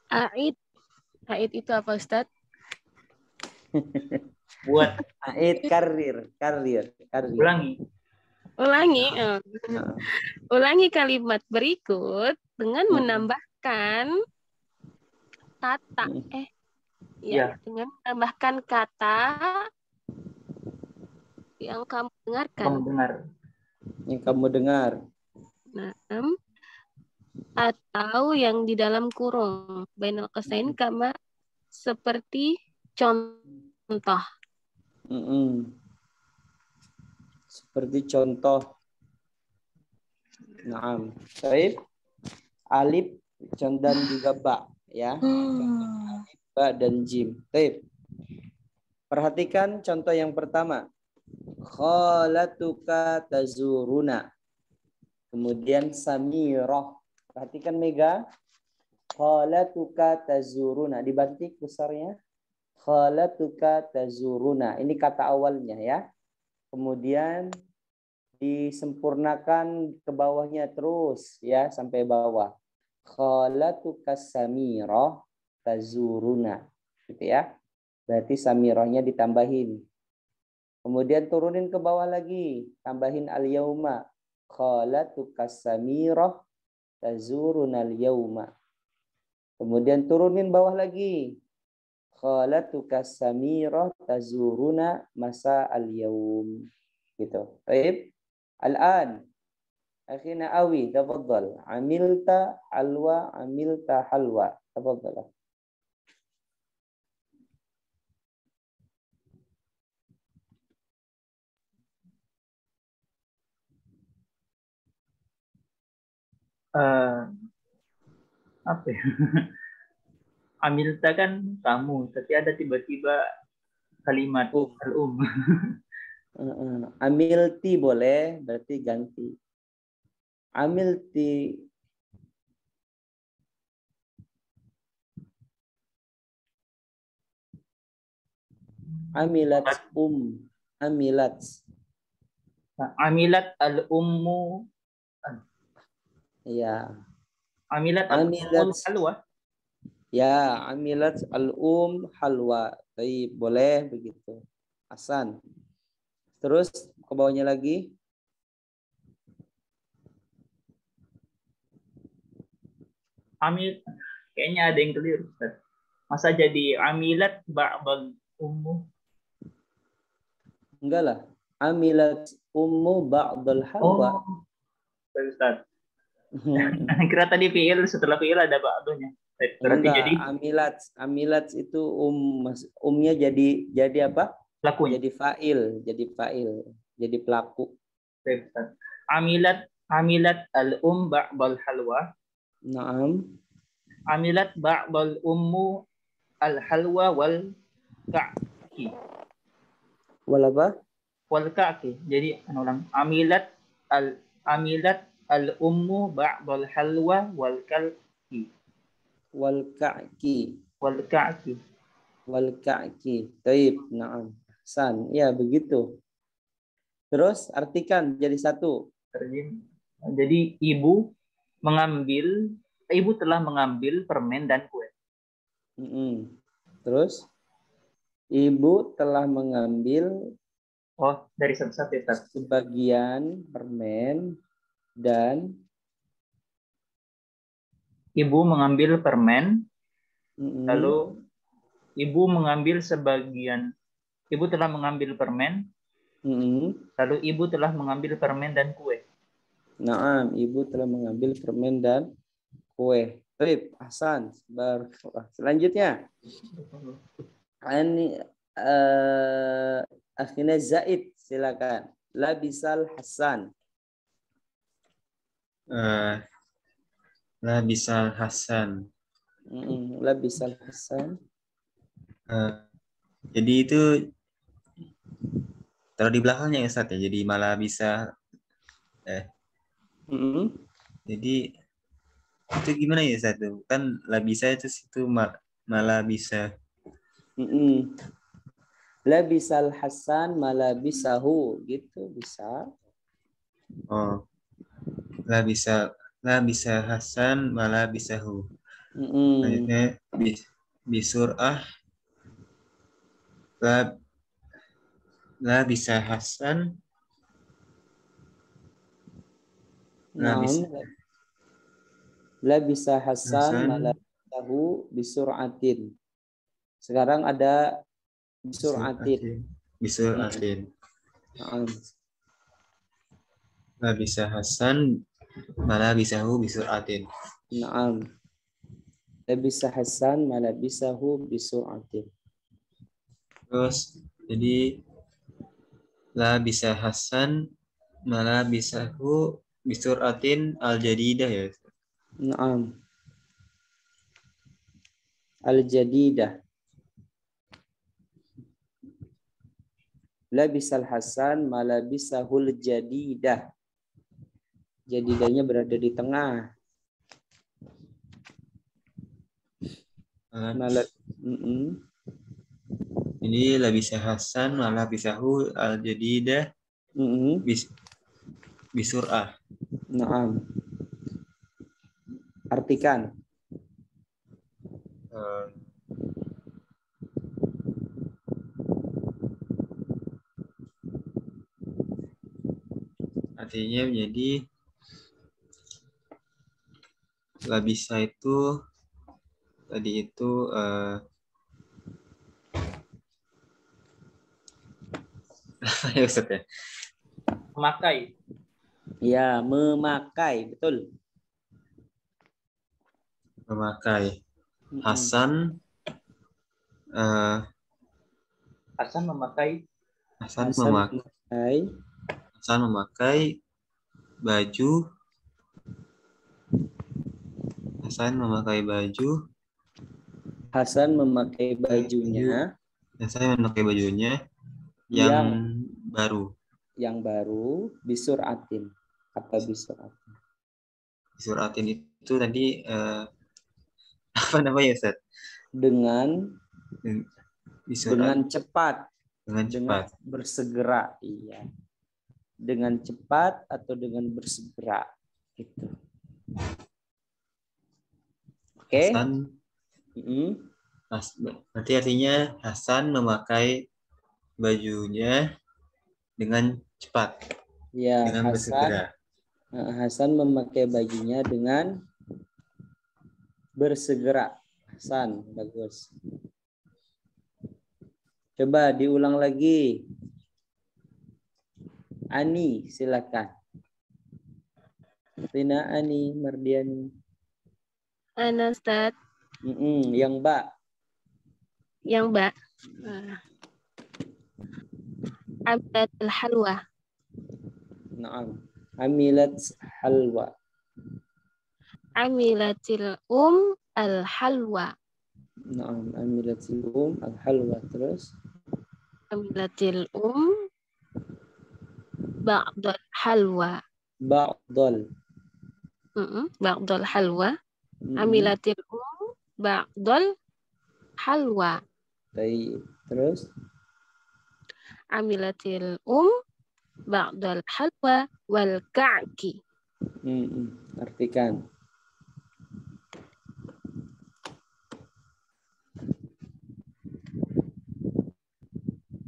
A'id itu apa Ustaz? Buat A'id karir. Ulangi. Ulangi kalimat berikut dengan menambahkan kata dengan menambahkan kata yang kamu dengarkan. Yang kamu dengar. Nah, atau yang di dalam kurung bainal qasain kama seperti contoh. Seperti contoh. Naam. Baik. Alif dan juga ba, ya. Ba dan jim. Baik. Perhatikan contoh yang pertama. Khalatuka tazuruna. Kemudian Samirah. Perhatikan Mega. Khalatuka tazuruna. Dibanting besarnya. Khalatuka tazuruna. Ini kata awalnya ya. Kemudian disempurnakan ke bawahnya terus ya sampai bawah. Khalatuka Samirah tazuruna. Gitu ya. Berarti Samirahnya ditambahin. Kemudian turunin ke bawah lagi. Tambahin al-yauma. Khalatuka Samirah tazuruna al-yauma. Kemudian turunin bawah lagi. Khalatuka Samirah tazuruna masa al-yaum. Gitu. Baik. Al-an. Akhina awi. Tafadhal. Amilta halwa. Amilta halwa. Tafadhal. Apa ya? Amilta kan kamu, tapi ada tiba-tiba kalimat al-um. Amilti boleh, berarti ganti. Amilti. Amilat Amilat. Amilat al-ummu. Ya. Amilat al-ummul halwa. Ya, amilat al-um halwa. Baik, boleh begitu. Hasan. Terus ke bawahnya lagi. Amil, kayaknya ada yang keliru, Ustaz. Masa jadi amilat ba'dal ummu? Enggak lah. Amilat ummu ba'dal halwa. Oh, Ustaz. Kira tadi fi'il, setelah fi'il ada ba'dunya. Berarti Enggak, jadi amilat itu umnya jadi apa? pelakunya. Jadi fa'il, jadi pelaku. Ustaz. Amilat al-um ba'dal halwa. Naam. Amilat ba'dal ummu al-halwa wal ka'ki. Wal apa? Wal ka'ki. Jadi ulang. Amilat al-ummu ba'dal halwa wal ka'ki. Wal ka'ki. Wal ka'ki. Wal ka'ki. Taib. Naam. San. Ya, begitu. Terus artikan jadi satu. Jadi ibu telah mengambil permen dan kue. Terus ibu telah mengambil dari satu-satu ya, sebagian permen dan ibu mengambil permen, lalu ibu mengambil sebagian. Ibu telah mengambil permen, lalu ibu telah mengambil permen dan kue. Naam, ibu telah mengambil permen dan kue. Baik, Hasan. Selanjutnya. Ini akhirnya Zaid, silakan. Labisal Hasan. Labisal Hasan. Labisal Hasan. Jadi itu taruh di belakangnya ya Ustaz ya. Jadi malah bisa jadi itu gimana ya Ustaz tuh? Kan labisa itu situ malah bisa. Labisal Hasan malabisahu gitu bisa. Oh. Labisa Hasan malabisahu. Selanjutnya bisur'ah labisa Hasan labisa Hasan malabisahu bisur'atin. Sekarang ada bisur'atin. Labisa Hasan malabisahu bisur'atin. Naam. Labisa Hasan malabisahu bisur'atin. Terus jadi La bisa Hasan malah bisahu bisuratin al-jadidah ya. Naam. Al-jadidah. Labisal Hasan malabisahul jadidah. Jadidahnya berada di tengah. Ini labisa Hasan malah bisahu al-jadidah bisur'ah. Naam. Artikan. Artinya menjadi labisa itu tadi itu ya Ustaz ya? Memakai. Ya, memakai, betul. Memakai. Hasan Hasan memakai. Hasan memakai baju. Hasan memakai baju. Hasan memakai bajunya. Hasan memakai bajunya yang baru. Yang baru bisuratin. Apa bisuratin? Bisuratin itu tadi apa namanya Ustaz? Dengan cepat. Dengan cepat. Bersegera, iya. Dengan cepat atau dengan bersegera, gitu. Oke. Hasan. Berarti artinya Hasan memakai bajunya dengan cepat. Ya, dengan bersegera. Hasan memakai bajunya dengan bersegera. Hasan, bagus. Coba diulang lagi. Ani, silakan. Rina, Ani, Mardiani. Ana, Ustaz. Yang Mbak. Yang Mbak. Amilatil halwa. Naam. Amilat halwa. Amilatil al-halwa. Naam. Amilatil al-halwa. Terus? Amilatil ba'dal halwa. Ba'dal. Ba'dal halwa. Amilatil ba'dal halwa. Baik. Terus? Amilatil ba'dal halwa wal ka'ki. Artikan.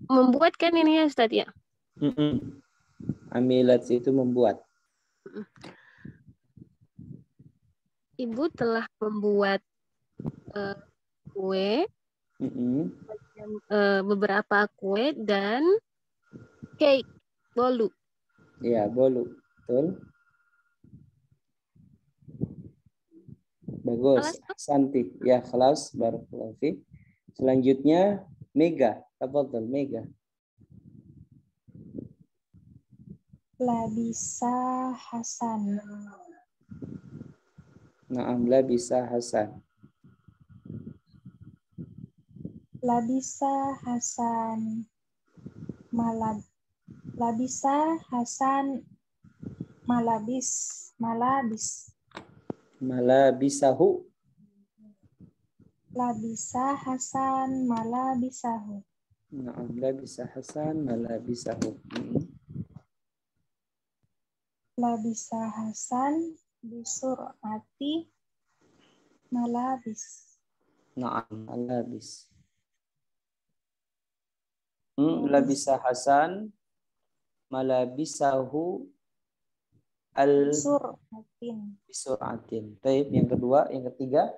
Membuat kan ini ya Ustaz ya? Amilat itu membuat. Ibu telah membuat kue, beberapa kue dan cake, bolu. Ya, bolu. Betul. Bagus. Santi. Ya, kelas. Barakallahu fiik. Selanjutnya, Mega. Tafadhal, Mega. Labisa Hasan. Naam, labisa Hasan. Labisa Hasan. Labisa Hasan malabis. Malabisahu. Labisa Hasan malabisahu. Naam, labisa Hasan malabisahu. Labisa Hasan bisur'ati malabis. Naam, malabis. Labisa Hasan malabisahu bisuratin. Baik, yang kedua, yang ketiga.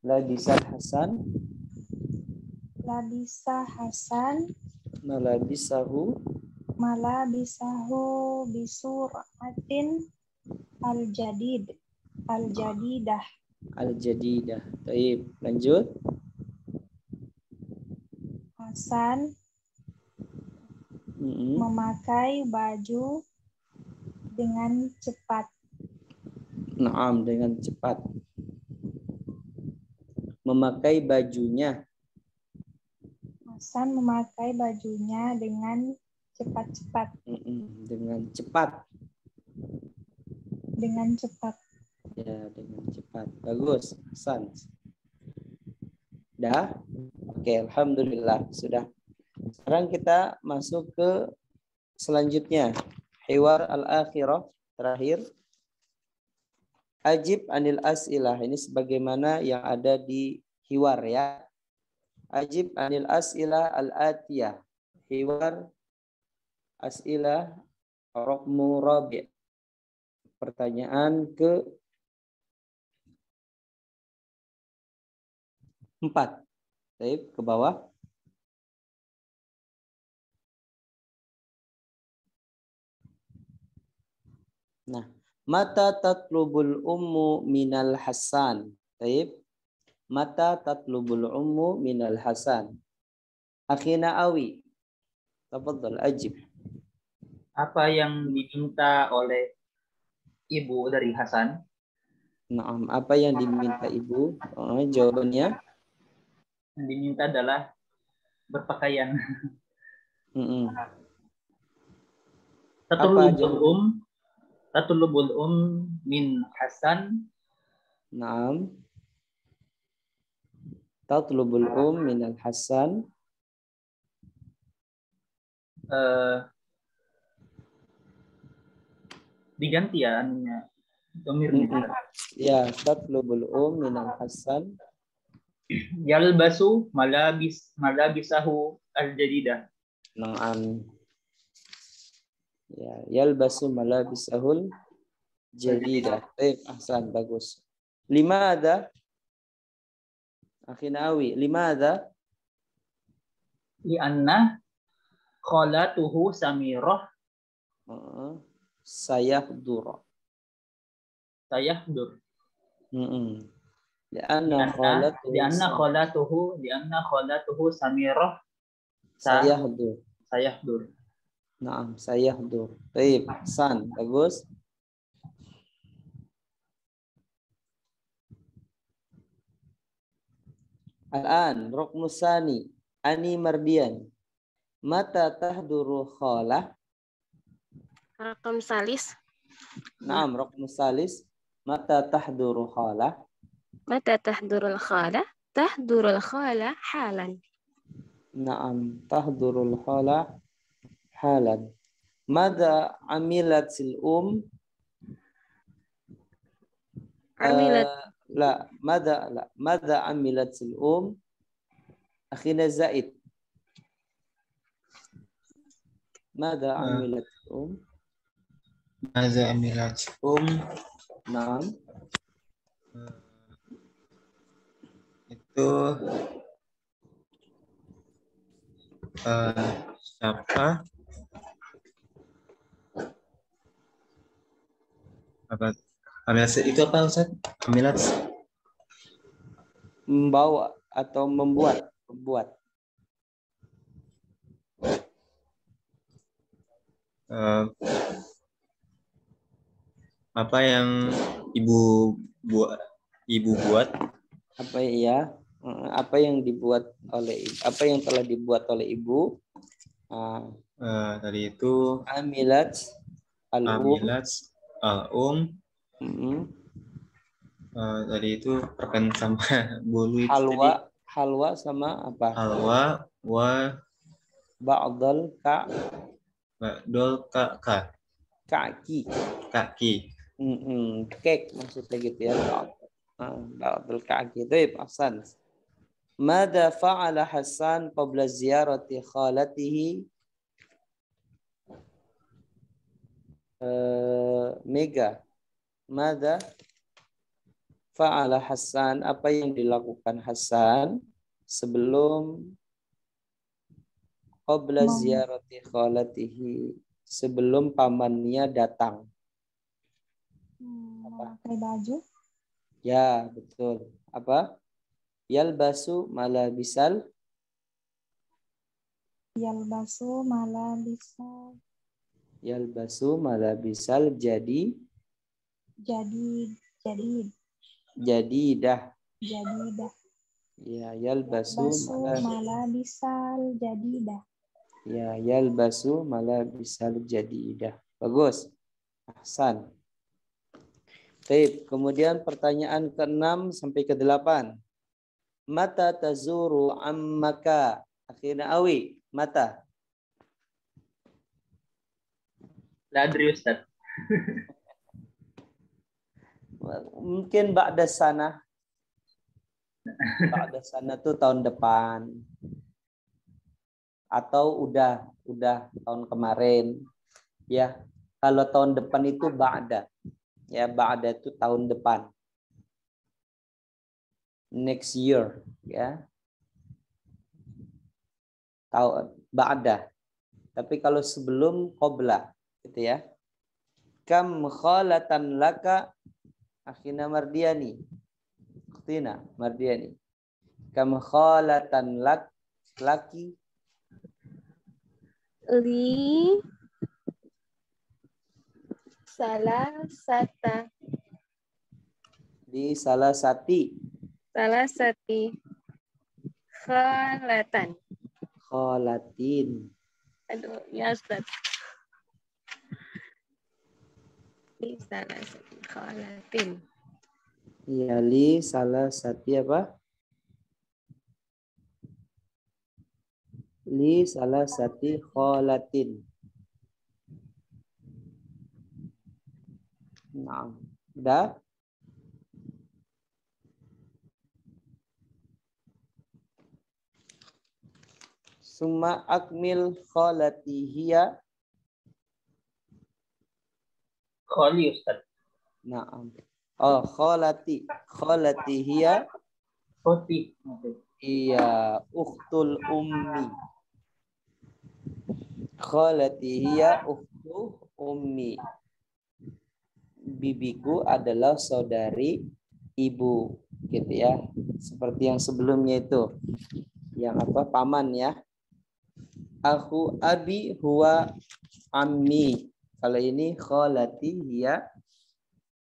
Labisa Hasan malabisahu bisuratin al-jadidah. Baik, lanjut. Memakai baju dengan cepat. Naam, dengan cepat. Memakai bajunya. Hasan memakai bajunya dengan cepat-cepat. Dengan cepat. Dengan cepat. Ya, dengan cepat. Bagus, Hasan. Dah? Oke, alhamdulillah sudah. Sekarang kita masuk ke selanjutnya. Hiwar al-akhirah terakhir. Ajib anil as'ilah. Ini sebagaimana yang ada di hiwar ya. Ajib anil as'ilah al-atiyah. Hiwar as'ilah raqmu rabi'. Pertanyaan ke 4. Baik, ke bawah. Nah, mata tatlubul ummu minal Hasan. Baik. Mata tatlubul ummu minal Hasan. Akhina Awi. Tafadhal ajib. Apa yang diminta oleh ibu dari Hasan? Nah, apa yang diminta ibu? Jawabannya? Yang diminta adalah berpakaian. Tatlubul min Hasan. Naam. Tatlubul minal Hasan. Diganti ya anunya. Domirnya. Ya, tatlubul minal Hasan. Yalbasu malabisahu al-jadidah. Naam. Ya, yalbasu malabisahul jadidah. Baik, ahsan, bagus. Limada? Akhina Awi, limada? Lianna khalatuhu Samirah sayahdur. Sayahdur. Lianna khalatuhu Samirah sayahdur. Sayahdur. Naam, sayahdur. Baik, ahsan, bagus. Al-an, Rokmusani, Ani Mardian. Mata tahduru khalah. Rakam salis. Naam, Rokmusalis. Mata tahduru khalah. Mata tahdurul khala? Tahdurul khala halan. Naam, tahdurul khalah halan. Mada amilat sil Amilat. Mada amilat sil Akhina Zaid. Mada amilat sil Mada amilat Naam. Itu siapa? Apa? Amilat itu apa Ustaz? Amilat Membawa atau membuat. Apa yang ibu buat? Apa yang dibuat oleh apa yang telah dibuat oleh ibu? Tadi itu Amilat al-um. Tadi itu rekan sama bolu itu halwa sama apa? Halwa wa Ba'dal kaki. Kek maksudnya gitu ya. Ba'dal kaki. Baik, ahsan. Mada fa'ala Hasan qabla ziyarati khalatihi? Mega. Mada fa'ala Hasan, apa yang dilakukan Hasan sebelum qabla ziyarati khalatihi, sebelum pamannya datang? Memakai baju. Ya, betul. Apa? Yalbasu malabisal Yalbasu malabisal Yalbasu malabisal jadidah. jadidah. Ya, yalbasu malabisal jadidah. Ya, yalbasu malabisal jadidah. Bagus. Ahsan. Baik, kemudian pertanyaan ke-6 sampai ke-8. Mata tazuru ammaka. Akhirnya awi, mata. La adri Ustaz. Mungkin ba'da sana. Ba'da sana tuh tahun depan. Atau udah tahun kemarin. Ya, kalau tahun depan itu ba'da. Ya, ba'da itu tahun depan. Next year, ya. Tahun ba'da. Tapi kalau sebelum qabla, gitu ya. Kam khalatan laka akhina mardiani. Akhina mardiani. Kam khalatan laki Li salasata. di salah sati Salasati khalatan. khalatin. Aduh, ya Ustaz. Li salasati khalatin. Ya, li salah sati apa? Li salah sati khalatin. Nah, udah? Summa akmil khalati hiya. Kholi Ustaz. Naam. Oh, khalati hiya. Khoti. Iya, ukhtul ummi. Khalati hiya ukhtu ummi. Bibiku adalah saudari ibu, gitu ya. Seperti yang sebelumnya itu. Yang apa? Paman ya. Aku abi huwa ammi. Kalau ini khalati hiya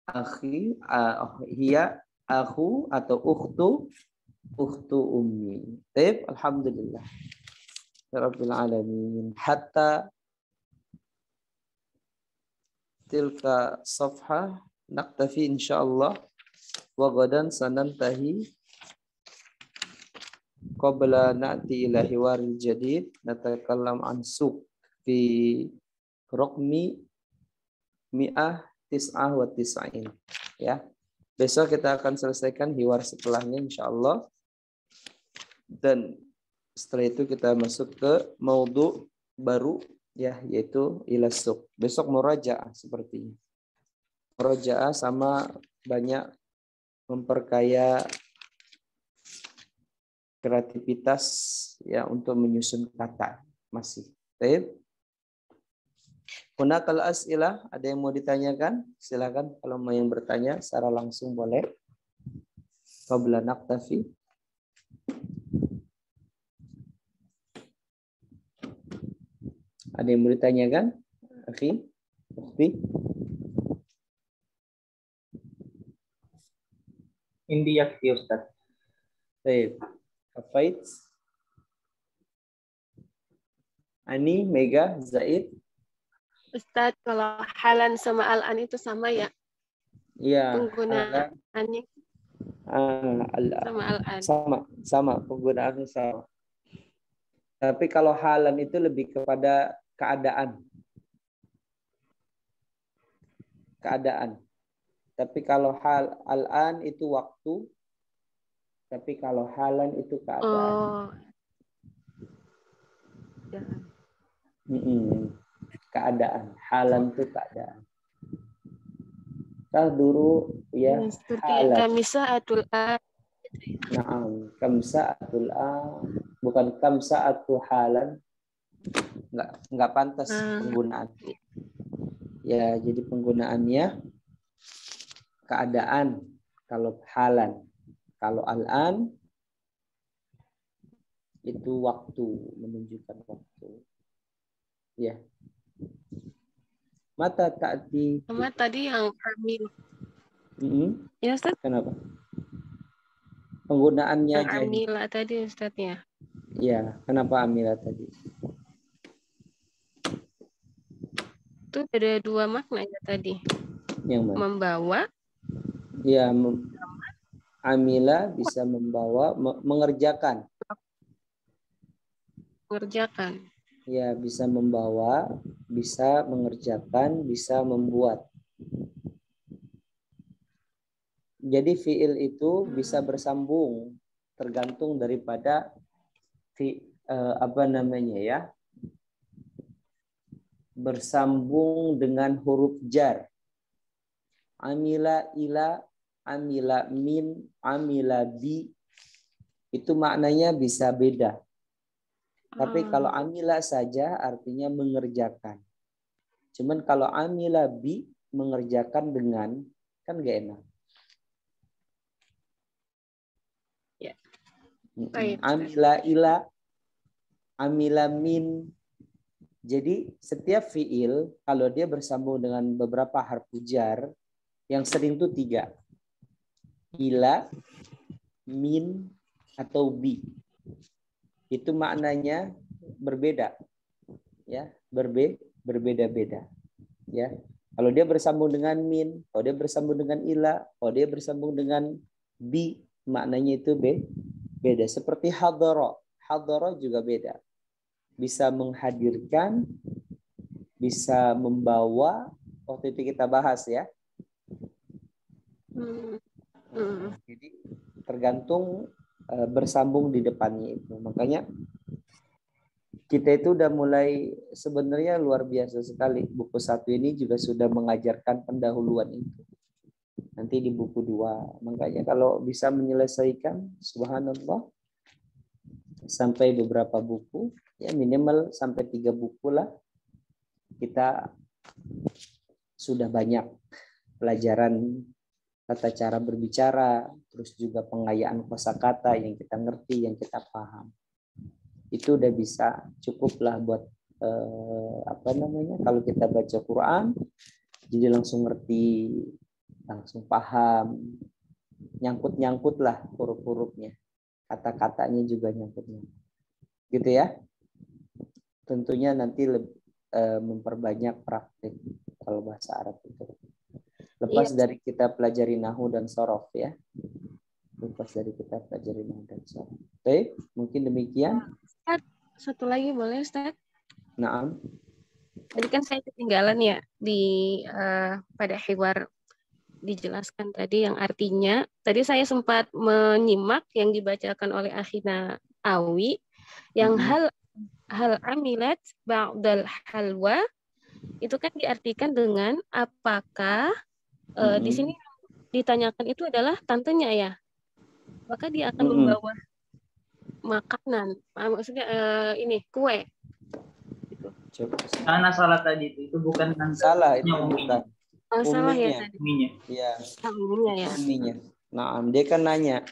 akhi, hiya aku atau ukhtu ummi. Baik, alhamdulillah. Rabbil alamin. Hatta tilka safha naktafi insyaallah wa gadan sanantahi qabla na'ti ila hiwaril jadid natakallam an suq fi raqmi 199 ya. Besok kita akan selesaikan hiwar setelahnya insyaallah. Dan setelah itu kita masuk ke maudhu baru ya, yaitu ila suq. Besok murajaah sepertinya. Murajaah sama banyak memperkaya kreativitas ya untuk menyusun kata masih. Baik. Hunakal as'ilah, ada yang mau ditanyakan? Silakan kalau mau yang bertanya secara langsung boleh. Qabla naqtafi. Ada yang mau ditanyakan? Akhi? Ukhti? Indi yakfi Ustaz. Baik. Kafait? Ani, Mega, Zaid? Ustaz, kalau halan sama al-an itu sama ya? Iya. Penggunaannya sama al-an. Sama, penggunaannya sama. Tapi kalau halan itu lebih kepada keadaan. Tapi kalau hal al-an itu waktu. Tapi kalau halan itu keadaan. Oh. Ya. Keadaan. Halan itu keadaan. Tahduru ya Seperti kamisa'atul a. Naam, kamsa'atul a. Bukan kamsa'atu halan. Enggak pantas penggunaan. Ya, jadi penggunaannya keadaan kalau halan. Kalau al-an Itu waktu, menunjukkan waktu. Ya. Mata ta'ti. Sama tadi yang amil. Ya Ustaz? Kenapa? Penggunaannya Yang jadi. amila tadi Ustaz ya. Ya, kenapa amila tadi? Itu ada dua makna ya tadi. Yang mana? Membawa. Ya, amila bisa membawa, mengerjakan. Mengerjakan. Ya, bisa membawa, bisa mengerjakan, bisa membuat. Jadi fiil itu bisa bersambung, tergantung daripada bersambung dengan huruf jar. Amila ila, amila min, amila bi, itu maknanya bisa beda. Tapi kalau amila saja artinya mengerjakan. Cuman kalau amila bi, mengerjakan dengan, kan gak enak. Ya. Amila ila, amila min. Jadi setiap fiil kalau dia bersambung dengan beberapa harfu jar, yang sering itu 3. Ila, min, atau bi. Itu maknanya berbeda. Ya, berbeda-beda. Ya. Kalau dia bersambung dengan min, kalau dia bersambung dengan ila, kalau dia bersambung dengan bi, maknanya itu beda. Seperti hadara. Hadara juga beda. Bisa menghadirkan, bisa membawa. Waktu itu kita bahas ya. Jadi tergantung bersambung di depannya itu. Makanya kita itu udah mulai sebenarnya luar biasa sekali. Buku 1 ini juga sudah mengajarkan pendahuluan itu. Nanti di buku 2. Makanya kalau bisa menyelesaikan, subhanallah, sampai beberapa buku, ya minimal sampai 3 buku lah, kita sudah banyak pelajaran tata cara berbicara, terus juga pengayaan kosakata yang kita ngerti, yang kita paham. Itu udah bisa cukuplah buat kalau kita baca Quran, jadi langsung ngerti, langsung paham, nyangkut lah huruf-hurufnya, kata-katanya juga nyangkutnya, gitu ya. Tentunya nanti memperbanyak praktik kalau bahasa Arab itu. Lepas dari kita pelajari nahu dan sorof ya. Lepas dari kita pelajari nahu dan sorof. Baik, mungkin demikian. Ustaz, satu lagi boleh Ustaz? Naam. Tadi kan saya ketinggalan ya di pada hiwar dijelaskan tadi yang artinya. Tadi saya sempat menyimak yang dibacakan oleh Akhina Awi yang hal amilat ba'dal halwa itu kan diartikan dengan apakah di sini ditanyakan itu adalah tantenya ya, maka dia akan membawa makanan, maksudnya ini kue. Gitu. Karena salah tadi itu bukan salah, itu bukan. Salah ya tadi. Uminya. Iya. Uminya ya. Uminya. Nah, dia kan nanya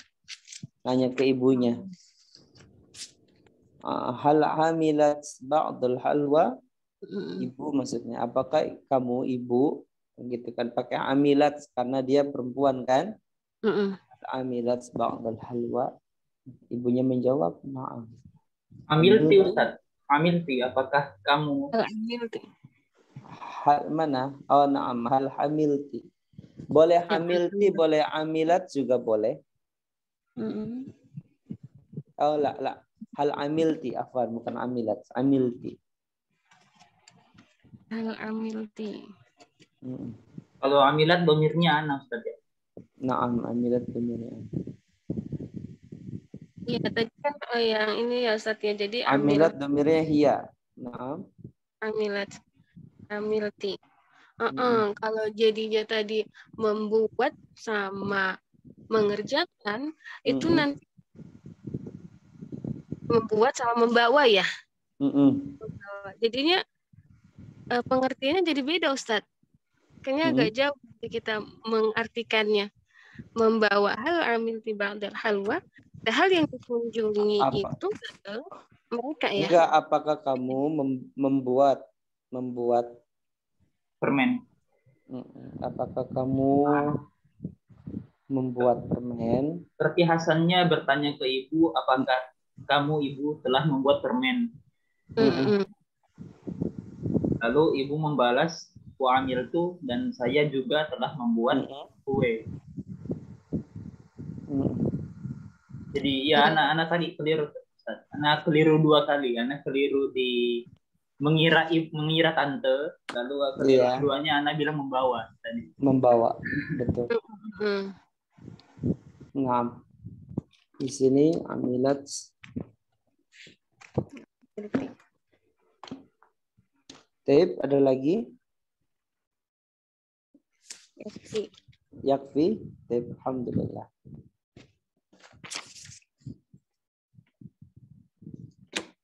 ke ibunya. Hal hamilat ba'dul halwa, ibu maksudnya, apakah kamu ibu, gitu kan, pakai amilat karena dia perempuan kan. Amilat ba'dul halwa, ibunya menjawab na'am. Amilti Ustaz, amilti, apakah kamu Amilti. Hal mana? Oh na'am, hal hamilti. Boleh hamilti, boleh amilat juga boleh. Oh la. Hal amilti, afwan, bukan amilat, amilti. Hal amilti. Kalau amilat domirnya ana Ustaz ya. Naam, amilat domirnya. Iya, tadi kan yang ini ya Ustaz ya. Jadi amilat domirnya hiya. Naam. Amilat. Amilti. Kalau jadinya tadi membuat sama mengerjakan itu nanti membuat sama membawa ya. Jadinya pengertiannya jadi beda Ustadz. Kayaknya agak jauh kita mengartikannya. Membawa hal amilti ba'dal halwa Padahal yang dikunjungi Apa? itu adalah mereka ya. Enggak, apakah kamu membuat Permen. apakah kamu membuat permen? Berarti Hasannya bertanya ke ibu, apakah kamu ibu telah membuat permen? Lalu ibu membalas, wa amiltu, dan saya juga telah membuat kue. Jadi ya anak-anak tadi keliru, anak keliru 2 kali, anak keliru di mengira tante, lalu keliru keduanya anak bilang membawa tadi. Membawa, betul. Nah, di sini amilat. Tape, ada lagi? Yakfi. Tape, alhamdulillah.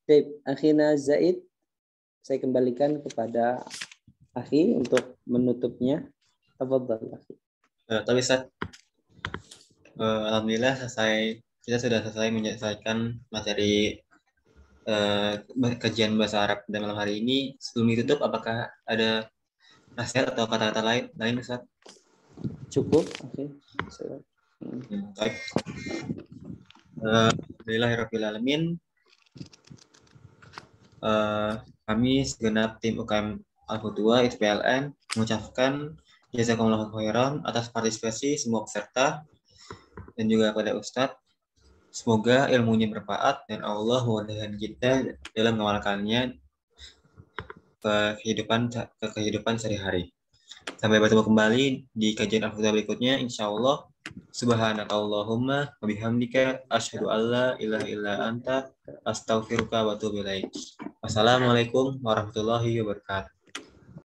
Tape, akhina Zaid, saya kembalikan kepada akhi untuk menutupnya. Tafadhal, akhi. Tapi Ustaz, alhamdulillah kita sudah selesai menyelesaikan materi kajian bahasa Arab pada malam hari ini. Sebelum ditutup, apakah ada nasihat atau kata-kata lain Ustaz? Cukup, oke. Baik. Alhamdulillahirabbil alamin. Kami segenap tim UKM Al-Futuwah ITPLN mengucapkan jazakumullahu khairan atas partisipasi semua peserta dan juga pada Ustadz. Semoga ilmunya bermanfaat dan Allah memudahkan kita dalam mengamalkannya ke kehidupan sehari-hari. Sampai bertemu kembali di kajian Al-Futuwah berikutnya, insyaallah. Subhanakallahumma wa bihamdika asyhadu an la ilaha illa anta astaghfiruka wa atubu ilaik. Wassalamualaikum warahmatullahi wabarakatuh.